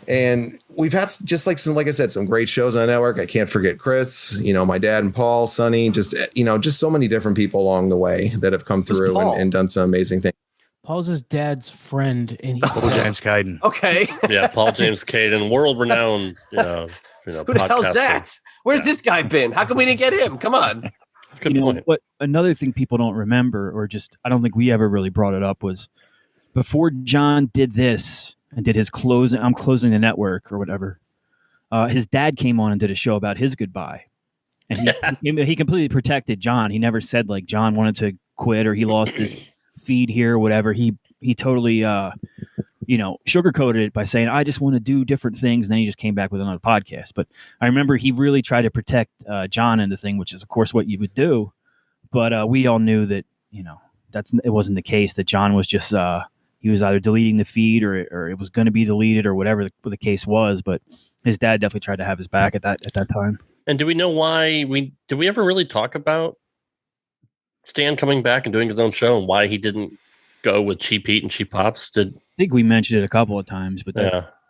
And we've had just like I said, some great shows on the network. I can't forget Chris, my dad and Paul, Sonny, just so many different people along the way that have come through and done some amazing things. Paul's his dad's friend, and Paul James Caden. Okay. Yeah, Paul James Caden, world-renowned, Who the hell's that? Where's this guy been? How come we didn't get him? Come on. Good point. But another thing people don't remember, or just I don't think we ever really brought it up, was before John did this and did his closing, I'm closing the network or whatever. His dad came on and did a show about his goodbye, and he completely protected John. He never said like John wanted to quit or he lost his feed here or whatever. He totally sugarcoated it by saying I just want to do different things, and then he just came back with another podcast. But I remember he really tried to protect John in the thing, which is of course what you would do. But we all knew that it wasn't the case, that John was just he was either deleting the feed or it was going to be deleted or whatever the case was. But his dad definitely tried to have his back at that time. And do we know why did we ever really talk about Stan coming back and doing his own show and why he didn't go with Cheap Heat and Cheap Pops? I think we mentioned it a couple of times, but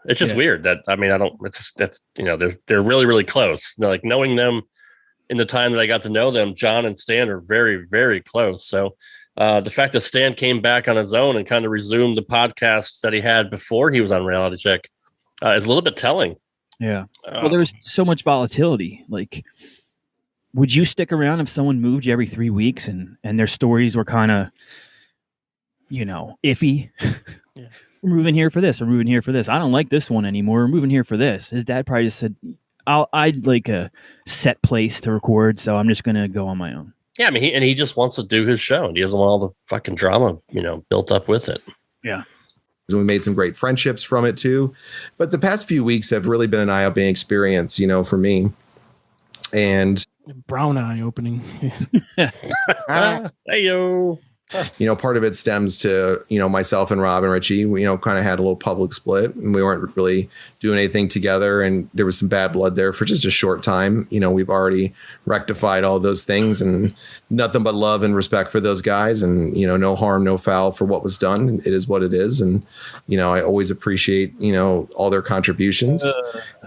it's just weird that they're really, really close. Like, knowing them in the time that I got to know them, John and Stan are very, very close. So the fact that Stan came back on his own and kind of resumed the podcasts that he had before he was on Reality Check is a little bit telling. Yeah. Well, there was so much volatility. Like, would you stick around if someone moved you every 3 weeks and their stories were kind of, iffy? Yeah. We're moving here for this. We're moving here for this. I don't like this one anymore. We're moving here for this. His dad probably just said, I'd like a set place to record, so I'm just going to go on my own. Yeah, I mean, he just wants to do his show, and he doesn't want all the fucking drama, built up with it. Yeah. We made some great friendships from it too. But the past few weeks have really been an eye-opening experience, for me. And brown eye opening. Hey-yo. Part of it stems to, myself and Rob and Richie, we, kind of had a little public split and we weren't really doing anything together. And there was some bad blood there for just a short time. We've already rectified all those things and nothing but love and respect for those guys. And, no harm, no foul for what was done. It is what it is. And, I always appreciate, all their contributions.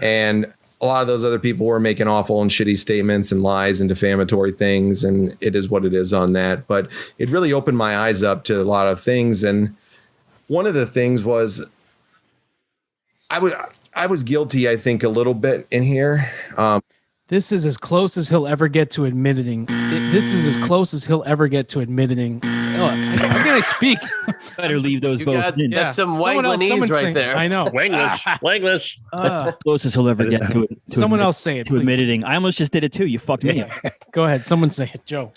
And a lot of those other people were making awful and shitty statements and lies and defamatory things. And it is what it is on that. But it really opened my eyes up to a lot of things. And one of the things was I was guilty, I think, a little bit in here. This is as close as he'll ever get to admitting. This is as close as he'll ever get to admitting. How can I speak? Better leave those both in. That's some Wanglanese right there. I know. Wanglish. Closest he'll ever get to it. Someone else say it. To admitting. I almost just did it too. You fucked me up. Go ahead. Someone say it, Joe.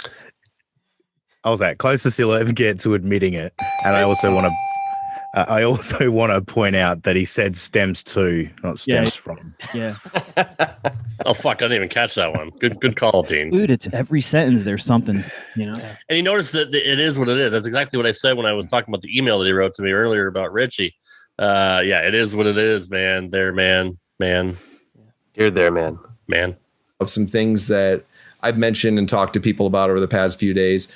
I was at closest he'll ever get to admitting it, and I also want to point out that he said stems to, not stems from. Yeah. Oh fuck! I didn't even catch that one. Good call, Dean. Dude, it's every sentence. There's something, And you notice that it is what it is. That's exactly what I said when I was talking about the email that he wrote to me earlier about Richie. It is what it is, man. There, man. You're there, man. Of some things that I've mentioned and talked to people about over the past few days.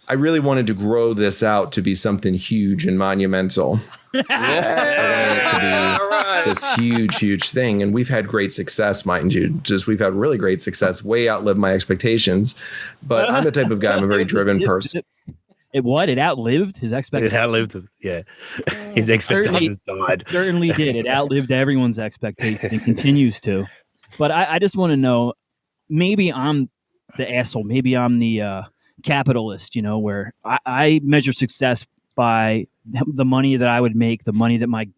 I really wanted to grow this out to be something huge and monumental. I wanted it to be this huge thing. And we've had great success, mind you. We've had really great success, way outlived my expectations. But I'm the type of guy, I'm a very driven person. It outlived his expectations. It outlived him. Yeah. His expectations died. Certainly did. It outlived everyone's expectations and continues to. But I just want to know, maybe I'm the asshole. Maybe I'm the capitalist, where I measure success by the money that I would make, the money that my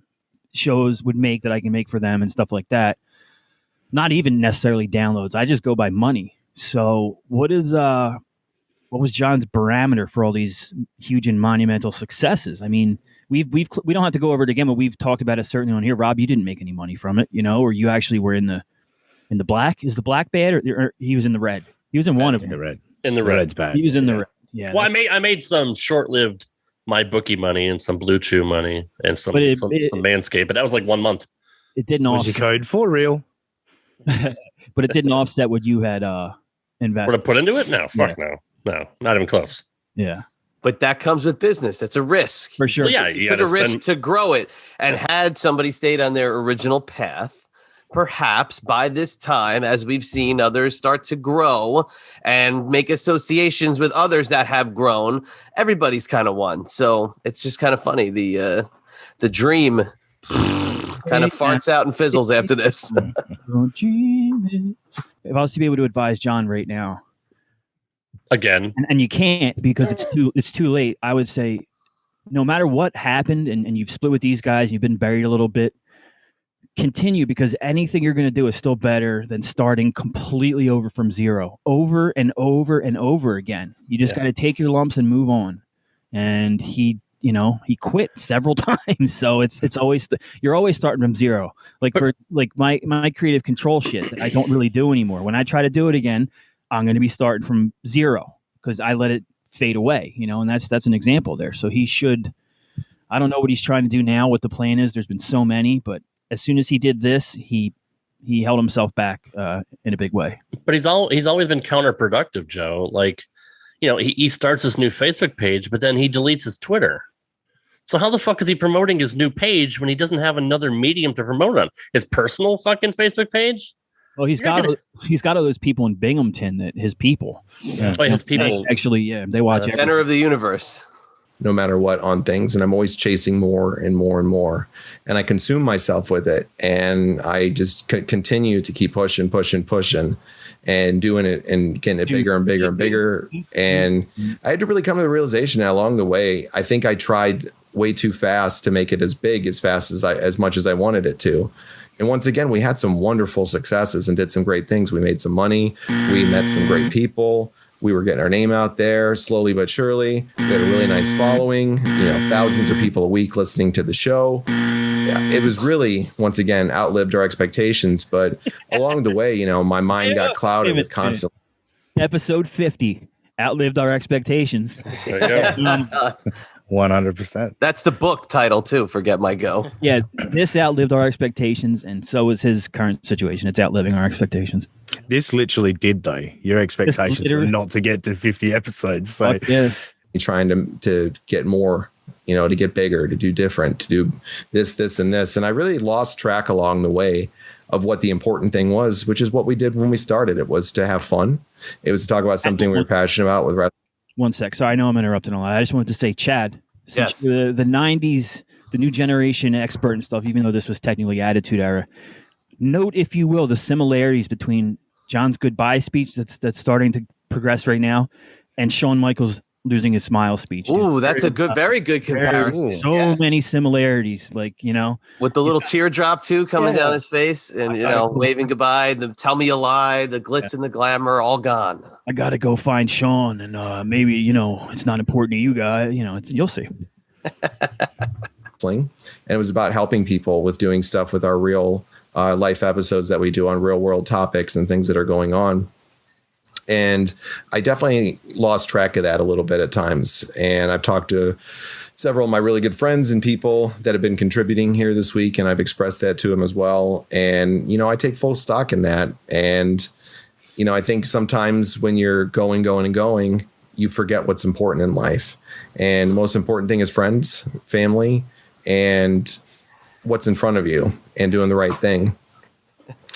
shows would make that I can make for them and stuff like that. Not even necessarily downloads. I just go by money. So what was John's barometer for all these huge and monumental successes? I mean, we don't have to go over it again, but we've talked about it certainly on here. Rob, you didn't make any money from it, or you actually were in the In the black? Is the black bad or he was in the red? He was in one of them. The red. In the red. Red's bad. He was in the red. Yeah. Well, I made some short-lived my bookie money and some Blue Chew money and some Manscaped, but that was like 1 month. It didn't What's offset. your code for real? But it didn't offset what you had invested. What I put into it? No, fuck no, not even close. Yeah. But that comes with business. That's a risk. For sure. So, yeah, You took a risk to grow it. And had somebody stayed on their original path, perhaps by this time, as we've seen others start to grow and make associations with others that have grown, everybody's kind of won. So it's just kind of funny. The dream kind of farts out and fizzles after this. If I was to be able to advise John right now, again, and you can't because it's too late, I would say no matter what happened and you've split with these guys and you've been buried a little bit, continue, because anything you're going to do is still better than starting completely over from zero, over and over and over again. You just got to take your lumps and move on. And he quit several times. So it's always, you're always starting from zero. Like for my creative control shit that I don't really do anymore. When I try to do it again, I'm going to be starting from zero because I let it fade away, and that's an example there. So he should, I don't know what he's trying to do now, what the plan is. There's been so many, but as soon as he did this, he held himself back in a big way. But he's always been counterproductive, Joe. Like, he starts his new Facebook page, but then he deletes his Twitter. So how the fuck is he promoting his new page when he doesn't have another medium to promote on? His personal fucking Facebook page? Well, he's got all those people in Binghamton that his people. His people actually, they watch the center of the universe. No matter what on things, and I'm always chasing more and more and more, and I consume myself with it, and I just continue to keep pushing and doing it and getting it bigger and bigger and bigger. And I had to really come to the realization that along the way, I think I tried way too fast to make it as big as much as I wanted it to. And once again, we had some wonderful successes and did some great things. We made some money. We met some great people. We were getting our name out there slowly but surely. We had a really nice following, thousands of people a week listening to the show. Yeah, it was really, once again, outlived our expectations. But along the way, my mind got clouded with constant. Episode 50 outlived our expectations. 100%. That's the book title too. Forget My Go. Yeah, this outlived our expectations, and so is his current situation. It's outliving our expectations. This literally did, though. Your expectations were not to get to 50 episodes. So yeah, you're trying to get more, to get bigger, to do different, to do this, and this. And I really lost track along the way of what the important thing was, which is what we did when we started. It was to have fun. It was to talk about something we were passionate about with wrestling. One sec. Sorry, I know I'm interrupting a lot. I just wanted to say, Chad, since the 90s, the new generation expert and stuff, even though this was technically Attitude Era, note, if you will, the similarities between John's goodbye speech that's starting to progress right now and Shawn Michaels losing his smile speech. Ooh, that's a very good comparison. So many similarities, with the little teardrop too coming down his face, and waving goodbye. The tell me a lie, the glitz and the glamour, all gone. I got to go find Shawn, and maybe it's not important to you guys. You'll see. And it was about helping people with doing stuff with our real life episodes that we do on real world topics and things that are going on. And I definitely lost track of that a little bit at times. And I've talked to several of my really good friends and people that have been contributing here this week, and I've expressed that to them as well. And, I take full stock in that. And, I think sometimes when you're going, you forget what's important in life. And the most important thing is friends, family, and what's in front of you and doing the right thing.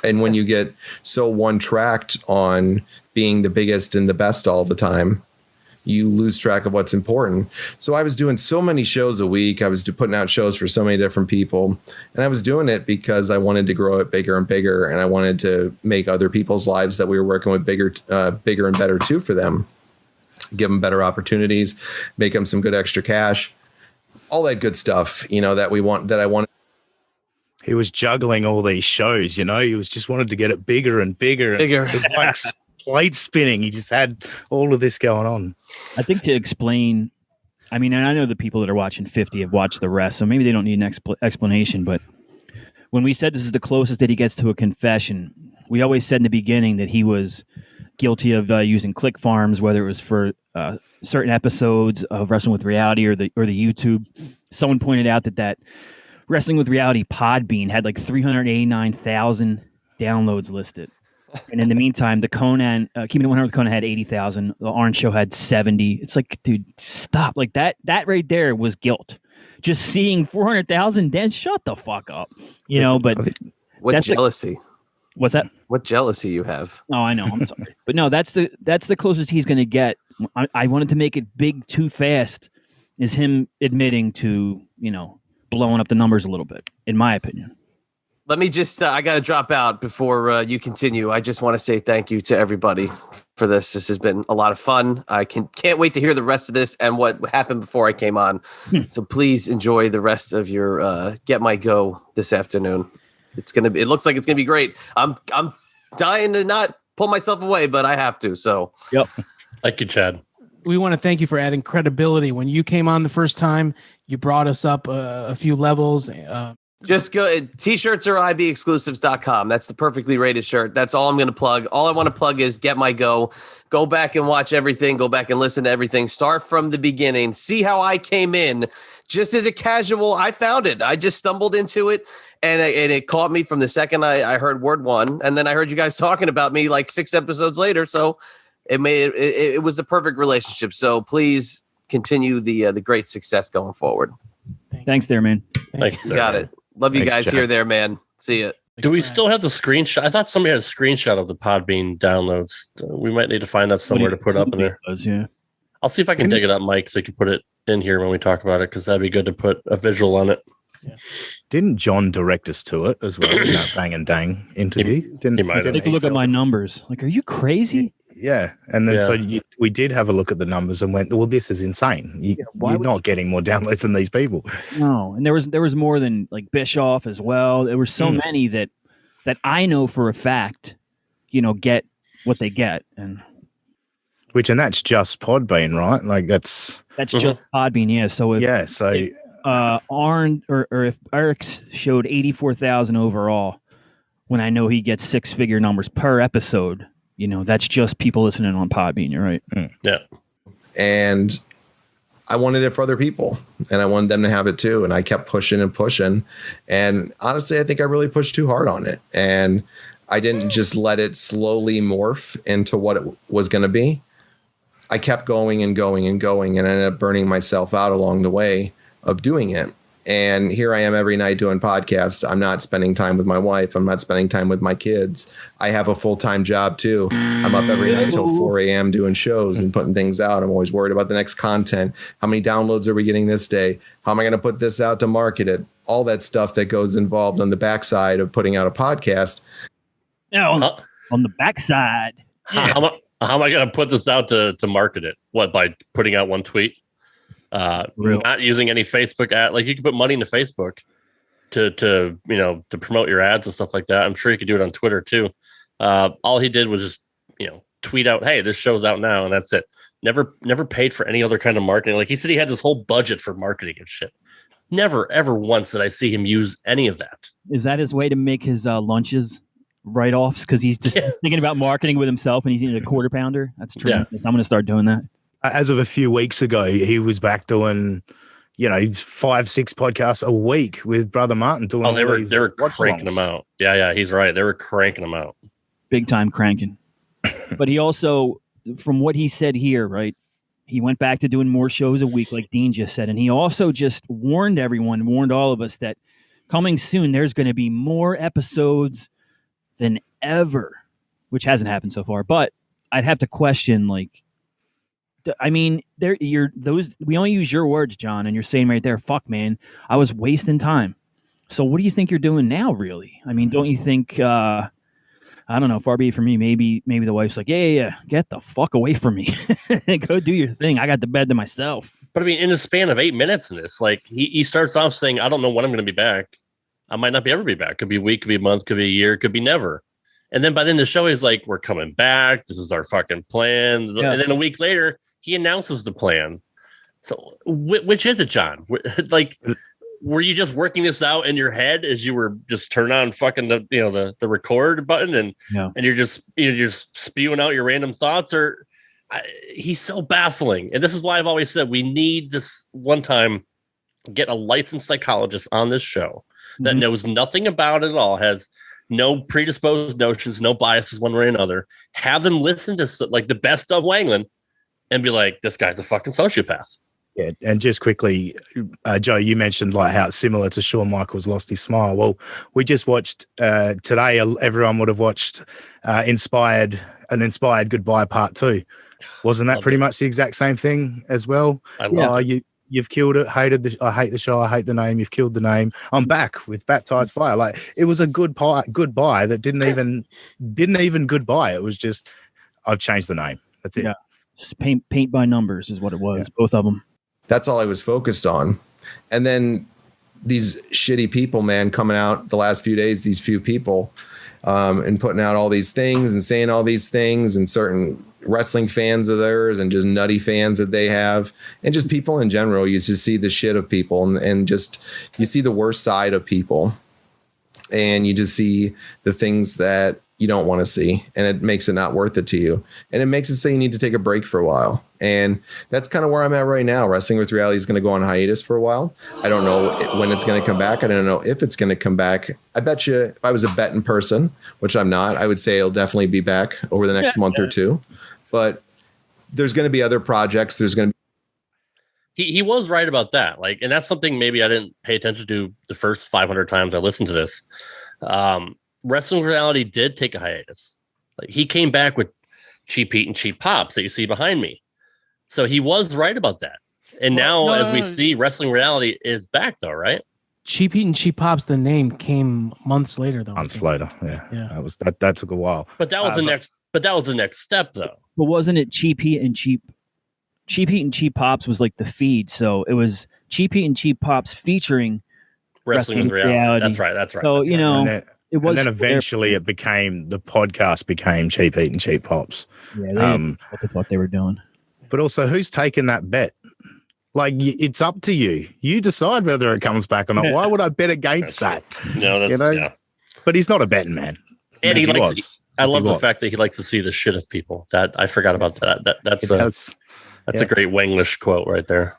And when you get so one-tracked on being the biggest and the best all the time, you lose track of what's important. So I was doing so many shows a week. I was putting out shows for so many different people. And I was doing it because I wanted to grow it bigger and bigger. And I wanted to make other people's lives that we were working with bigger and better too for them. Give them better opportunities, make them some good extra cash, all that good stuff, that I wanted. he was juggling all these shows, He was just wanted to get it bigger and bigger. It was like plate spinning. He just had all of this going on. I think to explain, and I know the people that are watching 50 have watched the rest, so maybe they don't need an explanation, but when we said this is the closest that he gets to a confession, we always said in the beginning that he was guilty of using click farms, whether it was for certain episodes of Wrestling with Reality or the YouTube. Someone pointed out that Wrestling with Reality Podbean had like 389,000 downloads listed. And in the meantime, the Conan, Keeping It 100 with Conan had 80,000. The Orange Show had 70. It's like, dude, stop. Like that right there was guilt. Just seeing 400,000, then shut the fuck up. You know, but what jealousy? What's that? What jealousy you have? Oh, I know. I'm sorry. But no, that's the closest he's going to get. I wanted to make it big too fast, is him admitting to, blowing up the numbers a little bit, in my opinion. Let me just, I got to drop out before you continue. I just want to say thank you to everybody for this. This has been a lot of fun. I can't wait to hear the rest of this and what happened before I came on. So please enjoy the rest of your Get My Go this afternoon. It looks like it's going to be great. I'm dying to not pull myself away, but I have to. So, yep. Thank you, Chad. We want to thank you for adding credibility. When you came on the first time, you brought us up a few levels. Just go t-shirts or ibexclusives.com. That's the perfectly rated shirt. That's all I'm going to plug. All I want to plug is Get My Go. Go back and watch everything. Go back and listen to everything. Start from the beginning. See how I came in just as a casual. I found it. I just stumbled into it and it caught me from the second I heard word one. And then I heard you guys talking about me like 6 episodes later. So it was the perfect relationship. So please continue the great success going forward. Thanks there, man. Thanks, you got it. Love you guys here, there, man. See ya. Do we still have the screenshot? I thought somebody had a screenshot of the Podbean downloads. We might need to find that somewhere to put up in there. Yeah. I'll see if I can dig it up, Mike, so you can put it in here when we talk about it, because that'd be good to put a visual on it. Yeah. Didn't John direct us to it as well in that Bang and Dang interview? He might have. Take a look at my numbers. Like, are you crazy? Yeah. And then so we did have a look at the numbers and went, well, this is insane. You're not getting more downloads than these people. No. And there was more than like Bischoff as well. There were so many that I know for a fact, get what they get. And that's just Podbean, right? Like that's just Podbean, yeah. So if Arn or if Eric's showed 84,000 overall, when I know he gets 6-figure numbers per episode, that's just people listening on Podbean. You're right. Yeah. And I wanted it for other people, and I wanted them to have it too. And I kept pushing and pushing. And honestly, I think I really pushed too hard on it. And I didn't just let it slowly morph into what it was going to be. I kept going and going and going, and I ended up burning myself out along the way of doing it. And here I am every night doing podcasts. I'm not spending time with my wife. I'm not spending time with my kids. I have a full-time job too. I'm up every night till 4 a.m. doing shows and putting things out. I'm always worried about the next content. How many downloads are we getting this day? How am I going to put this out to market it? All that stuff that goes involved on the backside of putting out a podcast. Yeah, on the backside. Yeah. How am I going to put this out to market it? What, by putting out one tweet? Not using any Facebook ad. Like, you can put money into Facebook to promote your ads and stuff like that. I'm sure you could do it on Twitter too. All he did was just tweet out, hey, this show's out now, and that's it. Never paid for any other kind of marketing. Like, he said he had this whole budget for marketing and shit. Never ever once did I see him use any of that. Is that his way to make his lunches write-offs, because he's just thinking about marketing with himself and he's eating a quarter pounder? That's tremendous. I'm going to start doing that. As of a few weeks ago, he was back doing, 5-6 podcasts a week with Brother Martin doing. Oh, they were cranking them out. Yeah, he's right. They were cranking them out. Big time cranking. But he also, from what he said here, right, he went back to doing more shows a week, like Dean just said. And he also just warned all of us that coming soon, there's going to be more episodes than ever, which hasn't happened so far. But I'd have to question, like, I mean, we only use your words, John, and you're saying right there, fuck, man, I was wasting time. So what do you think you're doing now, really? I mean, don't you think, I don't know, far be it from me, maybe the wife's like, yeah, get the fuck away from me. Go do your thing. I got the bed to myself. But I mean, in the span of 8 minutes in this, like, he starts off saying, I don't know when I'm going to be back. I might not ever be back. Could be a week, could be a month, could be a year, could be never. And then by the end of the show, he's like, we're coming back. This is our fucking plan. Yeah. And then a week later, he announces the plan. So which is it, John? Like, were you just working this out in your head as you were just turn on fucking the record button and you're just spewing out your random thoughts? Or he's so baffling, and this is why I've always said we need this one time get a licensed psychologist on this show that knows nothing about it at all, has no predisposed notions, no biases one way or another. Have them listen to like the best of Wangland and be like, this guy's a fucking sociopath. Yeah, and just quickly, Joe, you mentioned like how it's similar to Shawn Michaels Lost His Smile. Well, we just watched today. Everyone would have watched Inspired Goodbye Part 2. Wasn't that pretty much the exact same thing as well? You've killed it. I hate the show. I hate the name. You've killed the name. I'm back with Baptized Fire. Like it was a goodbye that didn't even goodbye. It was just I've changed the name. That's it. Yeah, just paint by numbers is what it was. Both of them. That's all I was focused on. And then these shitty people, man, coming out the last few days, these few people, and putting out all these things and saying all these things, and certain wrestling fans of theirs and just nutty fans that they have, and just people in general. You just see the shit of people, and just you see the worst side of people, and you just see the things that you don't want to see, and it makes it not worth it to you, and it makes it so you need to take a break for a while. And that's kind of where I'm at right now. Wrestling with Reality is going to go on hiatus for a while. I don't know when it's going to come back. I don't know if it's going to come back. I bet you if I was a betting person, which I'm not, I would say it'll definitely be back over the next month or two. But there's going to be other projects. There's going to be. He was right about that. Like, and that's something maybe I didn't pay attention to the first 500 times I listened to this. Wrestling Reality did take a hiatus. Like he came back with Cheap Heat and Cheap Pops that you see behind me. So he was right about that. And as we see, Wrestling Reality is back though, right? Cheap Heat and Cheap Pops, the name came months later though. Months later, yeah. That took a while. But that was the next step though. But wasn't it Cheap Heat and Cheap Heat and Cheap Pops was like the feed. So it was Cheap Heat and Cheap Pops featuring Wrestling with Reality. That's right. So, it was. And then eventually the podcast became Cheap Heat and Cheap Pops. Yeah, what the fuck they were doing. But also, who's taking that bet? Like, it's up to you. You decide whether it comes back or not. Why would I bet against that? No, that's yeah. But he's not a betting man. And I love the fact that he likes to see the shit of people. That I forgot about that. That's a great Wanglish quote right there.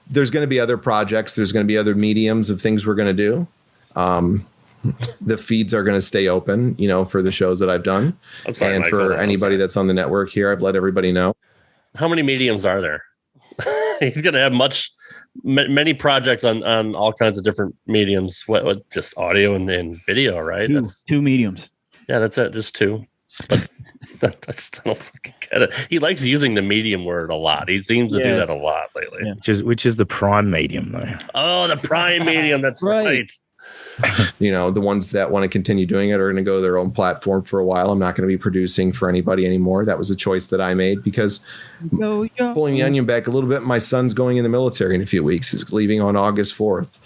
There's going to be other projects. There's going to be other mediums of things we're going to do. The feeds are going to stay open, for the shows that I've done. And for anybody that's on the network here, I've let everybody know. How many mediums are there? He's going to have many projects on all kinds of different mediums. What just audio and video, right? That's two mediums. Yeah, that's it. Just two. But I just don't fucking get it. He likes using the medium word a lot. He seems to do that a lot lately. Yeah. Which is the prime medium, though. Oh, the prime medium. That's right. The ones that want to continue doing it are going to go to their own platform for a while. I'm not going to be producing for anybody anymore. That was a choice that I made because pulling the onion back a little bit, my son's going in the military in a few weeks. He's leaving on August 4th.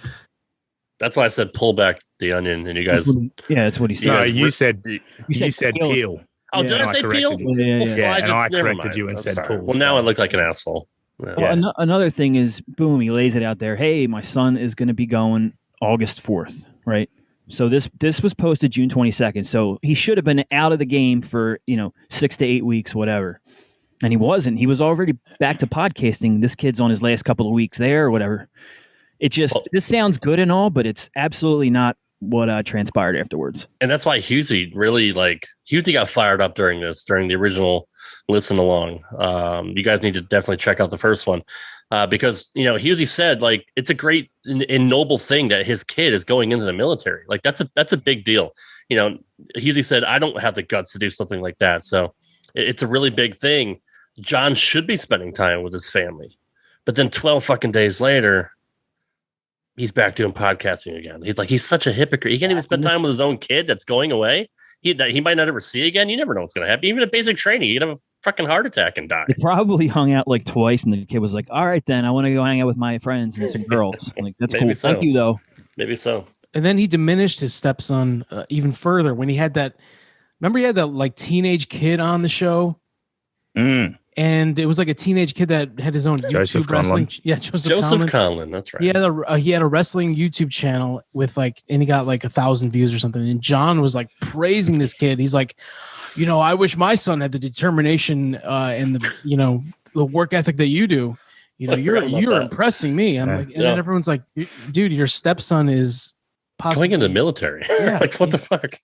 That's why I said pull back the onion, and you guys. Yeah, that's what he said. No, you said peel. Oh, did I say peel? Yeah, and I corrected you and said pull. Well, now I look like an asshole. Yeah. Well, another thing is, boom, he lays it out there. Hey, my son is going to be going August 4th. Right. So this was posted June 22nd. So he should have been out of the game for, 6 to 8 weeks, whatever. And he wasn't. He was already back to podcasting. This kid's on his last couple of weeks there or whatever. This sounds good and all, but it's absolutely not what transpired afterwards. And that's why Hughezy Hughezy got fired up during the original listen along. You guys need to definitely check out the first one. Because Hughezy said it's a great and noble thing that his kid is going into the military. Like that's a big deal. Hughezy said I don't have the guts to do something like that. So it's a really big thing. John should be spending time with his family, but then 12 fucking days later, he's back doing podcasting again. He's such a hypocrite. He can't even spend time with his own kid that's going away. He might not ever see again. You never know what's going to happen. Even at basic training, you could have a fucking heart attack and die. They probably hung out twice, and the kid was like, all right, then I want to go hang out with my friends and some girls. That's cool. So. Thank you, though. Maybe so. And then he diminished his stepson even further when he had that. Remember, he had that teenage kid on the show. and it was like a teenage kid that had his own Joseph YouTube wrestling. Conlon. Yeah, Joseph Conlon. That's right. He had a wrestling YouTube channel with and he got like 1,000 views or something. And John was like praising this kid. He's like, I wish my son had the determination and the work ethic that you do. You're impressing me. I'm like, and then everyone's like, dude, your stepson is possibly going into the military. Yeah, like what the fuck?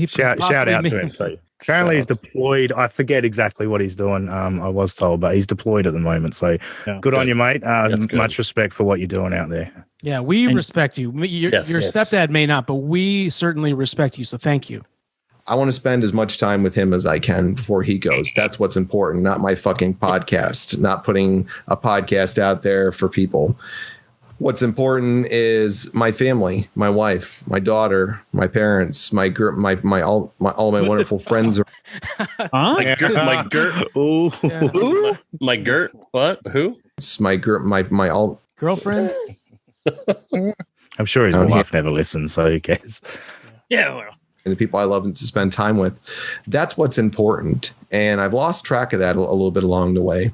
Shout out to him too. Currently, he's deployed. I forget exactly what he's doing. I was told, but he's deployed at the moment. So good on you, mate. Much respect for what you're doing out there. Yeah, we respect you. Your stepdad may not, but we certainly respect you. So thank you. I want to spend as much time with him as I can before he goes. That's what's important, not my fucking podcast, not putting a podcast out there for people. What's important is my family, my wife, my daughter, my parents, all my wonderful friends. My Gert. What? Who? It's my girlfriend. I'm sure his wife never listens, so who cares? Yeah, well. And the people I love to spend time with. That's what's important. And I've lost track of that a little bit along the way.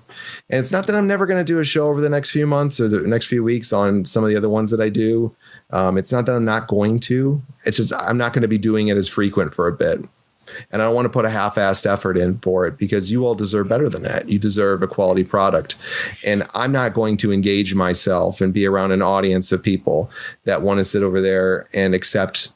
And it's not that I'm never going to do a show over the next few months or the next few weeks on some of the other ones that I do. It's not that I'm not going to. It's just I'm not going to be doing it as frequent for a bit. And I don't want to put a half-assed effort in for it because you all deserve better than that. You deserve a quality product. And I'm not going to engage myself and be around an audience of people that want to sit over there and accept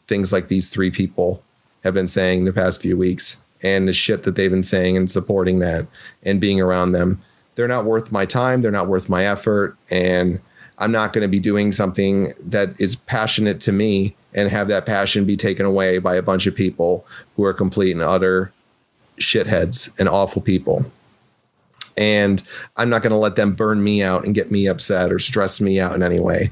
things like these three people have been saying the past few weeks and the shit that they've been saying and supporting that and being around them. They're not worth my time. They're not worth my effort. And I'm not going to be doing something that is passionate to me and have that passion be taken away by a bunch of people who are complete and utter shitheads and awful people. And I'm not going to let them burn me out and get me upset or stress me out in any way.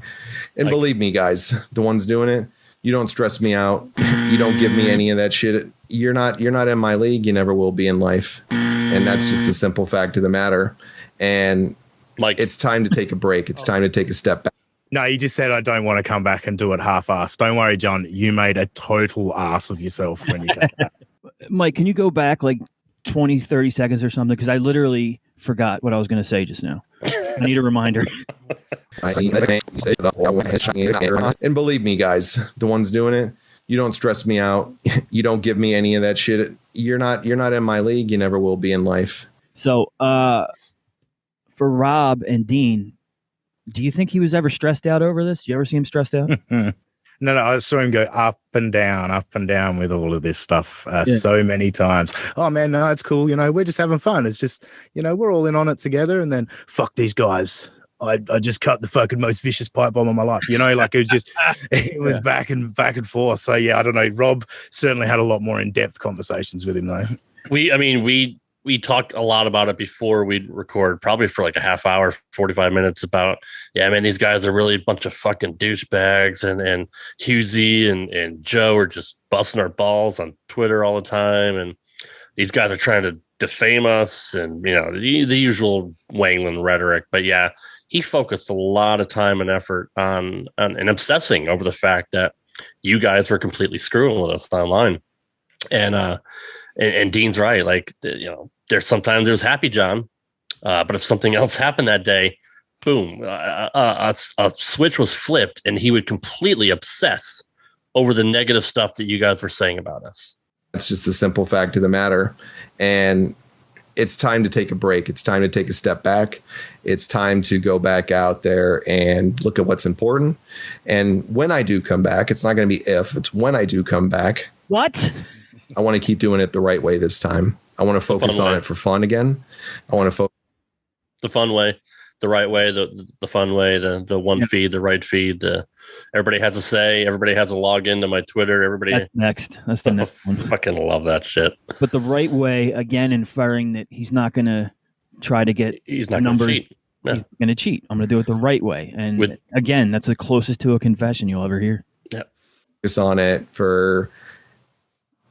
And believe me, guys, the ones doing it, you don't stress me out. You don't give me any of that shit. You're not in my league. You never will be in life. And that's just a simple fact of the matter. And Mike, it's time to take a break. It's time to take a step back. No, you just said I don't want to come back and do it half-assed. Don't worry, John. You made a total ass of yourself when you came back. Mike, can you go back like 20, 30 seconds or something? Because I literally forgot what I was going to say just now. I need a reminder. And believe me, guys, the ones doing it, you don't stress me out. You don't give me any of that shit. You're not in my league. You never will be in life. So for Rob and Dean, do you think he was ever stressed out over this? You ever see him stressed out? No, I saw him go up and down with all of this stuff so many times. Oh, man, no, it's cool. We're just having fun. It's just, we're all in on it together. And then, fuck these guys. I just cut the fucking most vicious pipe bomb of my life. Like it was just, it was back and forth. So, yeah, I don't know. Rob certainly had a lot more in-depth conversations with him, though. We talked a lot about it before we'd record, probably for like a half hour, 45 minutes about, these guys are really a bunch of fucking douchebags and Hughezy and Joe are just busting our balls on Twitter all the time. And these guys are trying to defame us and, the usual Wangland rhetoric. But yeah, he focused a lot of time and effort on and obsessing over the fact that you guys were completely screwing with us online. And Dean's right. Like, there's sometimes there's Happy John, but if something else happened that day, boom, a switch was flipped, and he would completely obsess over the negative stuff that you guys were saying about us. It's just a simple fact of the matter. And it's time to take a break. It's time to take a step back. It's time to go back out there and look at what's important. And when I do come back, it's not going to be if, it's when I do come back. What? I want to keep doing it the right way this time. I want to focus on it for fun again. I want to focus the fun way, the right way, the fun way, the one feed, the right feed. Everybody has a say. Everybody has a login to my Twitter. Everybody. That's next. That's the next one. Fucking love that shit. But the right way, again, inferring that he's not going to try to get. He's not going to cheat. Yeah. He's going to cheat. I'm going to do it the right way. And again, that's the closest to a confession you'll ever hear. Yeah. Focus on it for.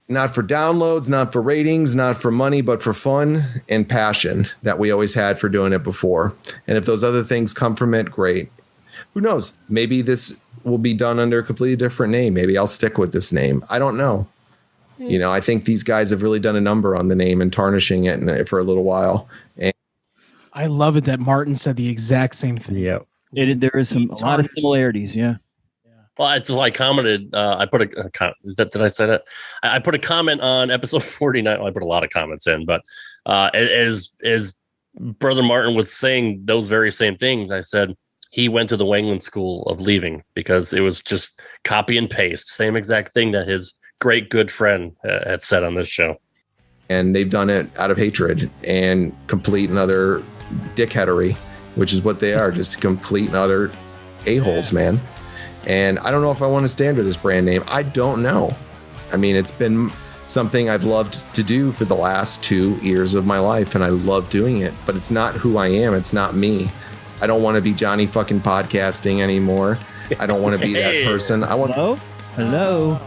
Not for downloads, not for ratings, not for money, but for fun and passion that we always had for doing it before. And if those other things come from it, great. Who knows? Maybe this will be done under a completely different name. Maybe I'll stick with this name. I don't know. You know, I think these guys have really done a number on the name and tarnishing it for a little while. And I love it that Martin said the exact same thing. Yeah. There is a lot of similarities. Yeah. Well, it's like commented. I put did I say that? I put a comment on episode 49. Well, I put a lot of comments in, but as Brother Martin was saying those very same things, I said he went to the Wangland School of Leaving because it was just copy and paste, same exact thing that his great good friend had said on this show. And they've done it out of hatred and complete and utter dickheadery, which is what they are, just complete and utter a-holes, man. And I don't know if I want to stay under this brand name. I don't know. I mean, it's been something I've loved to do for the last 2 years of my life, and I love doing it, but it's not who I am. It's not me. I don't want to be Jonny fucking podcasting anymore. I don't want to be that person. I want. Hello.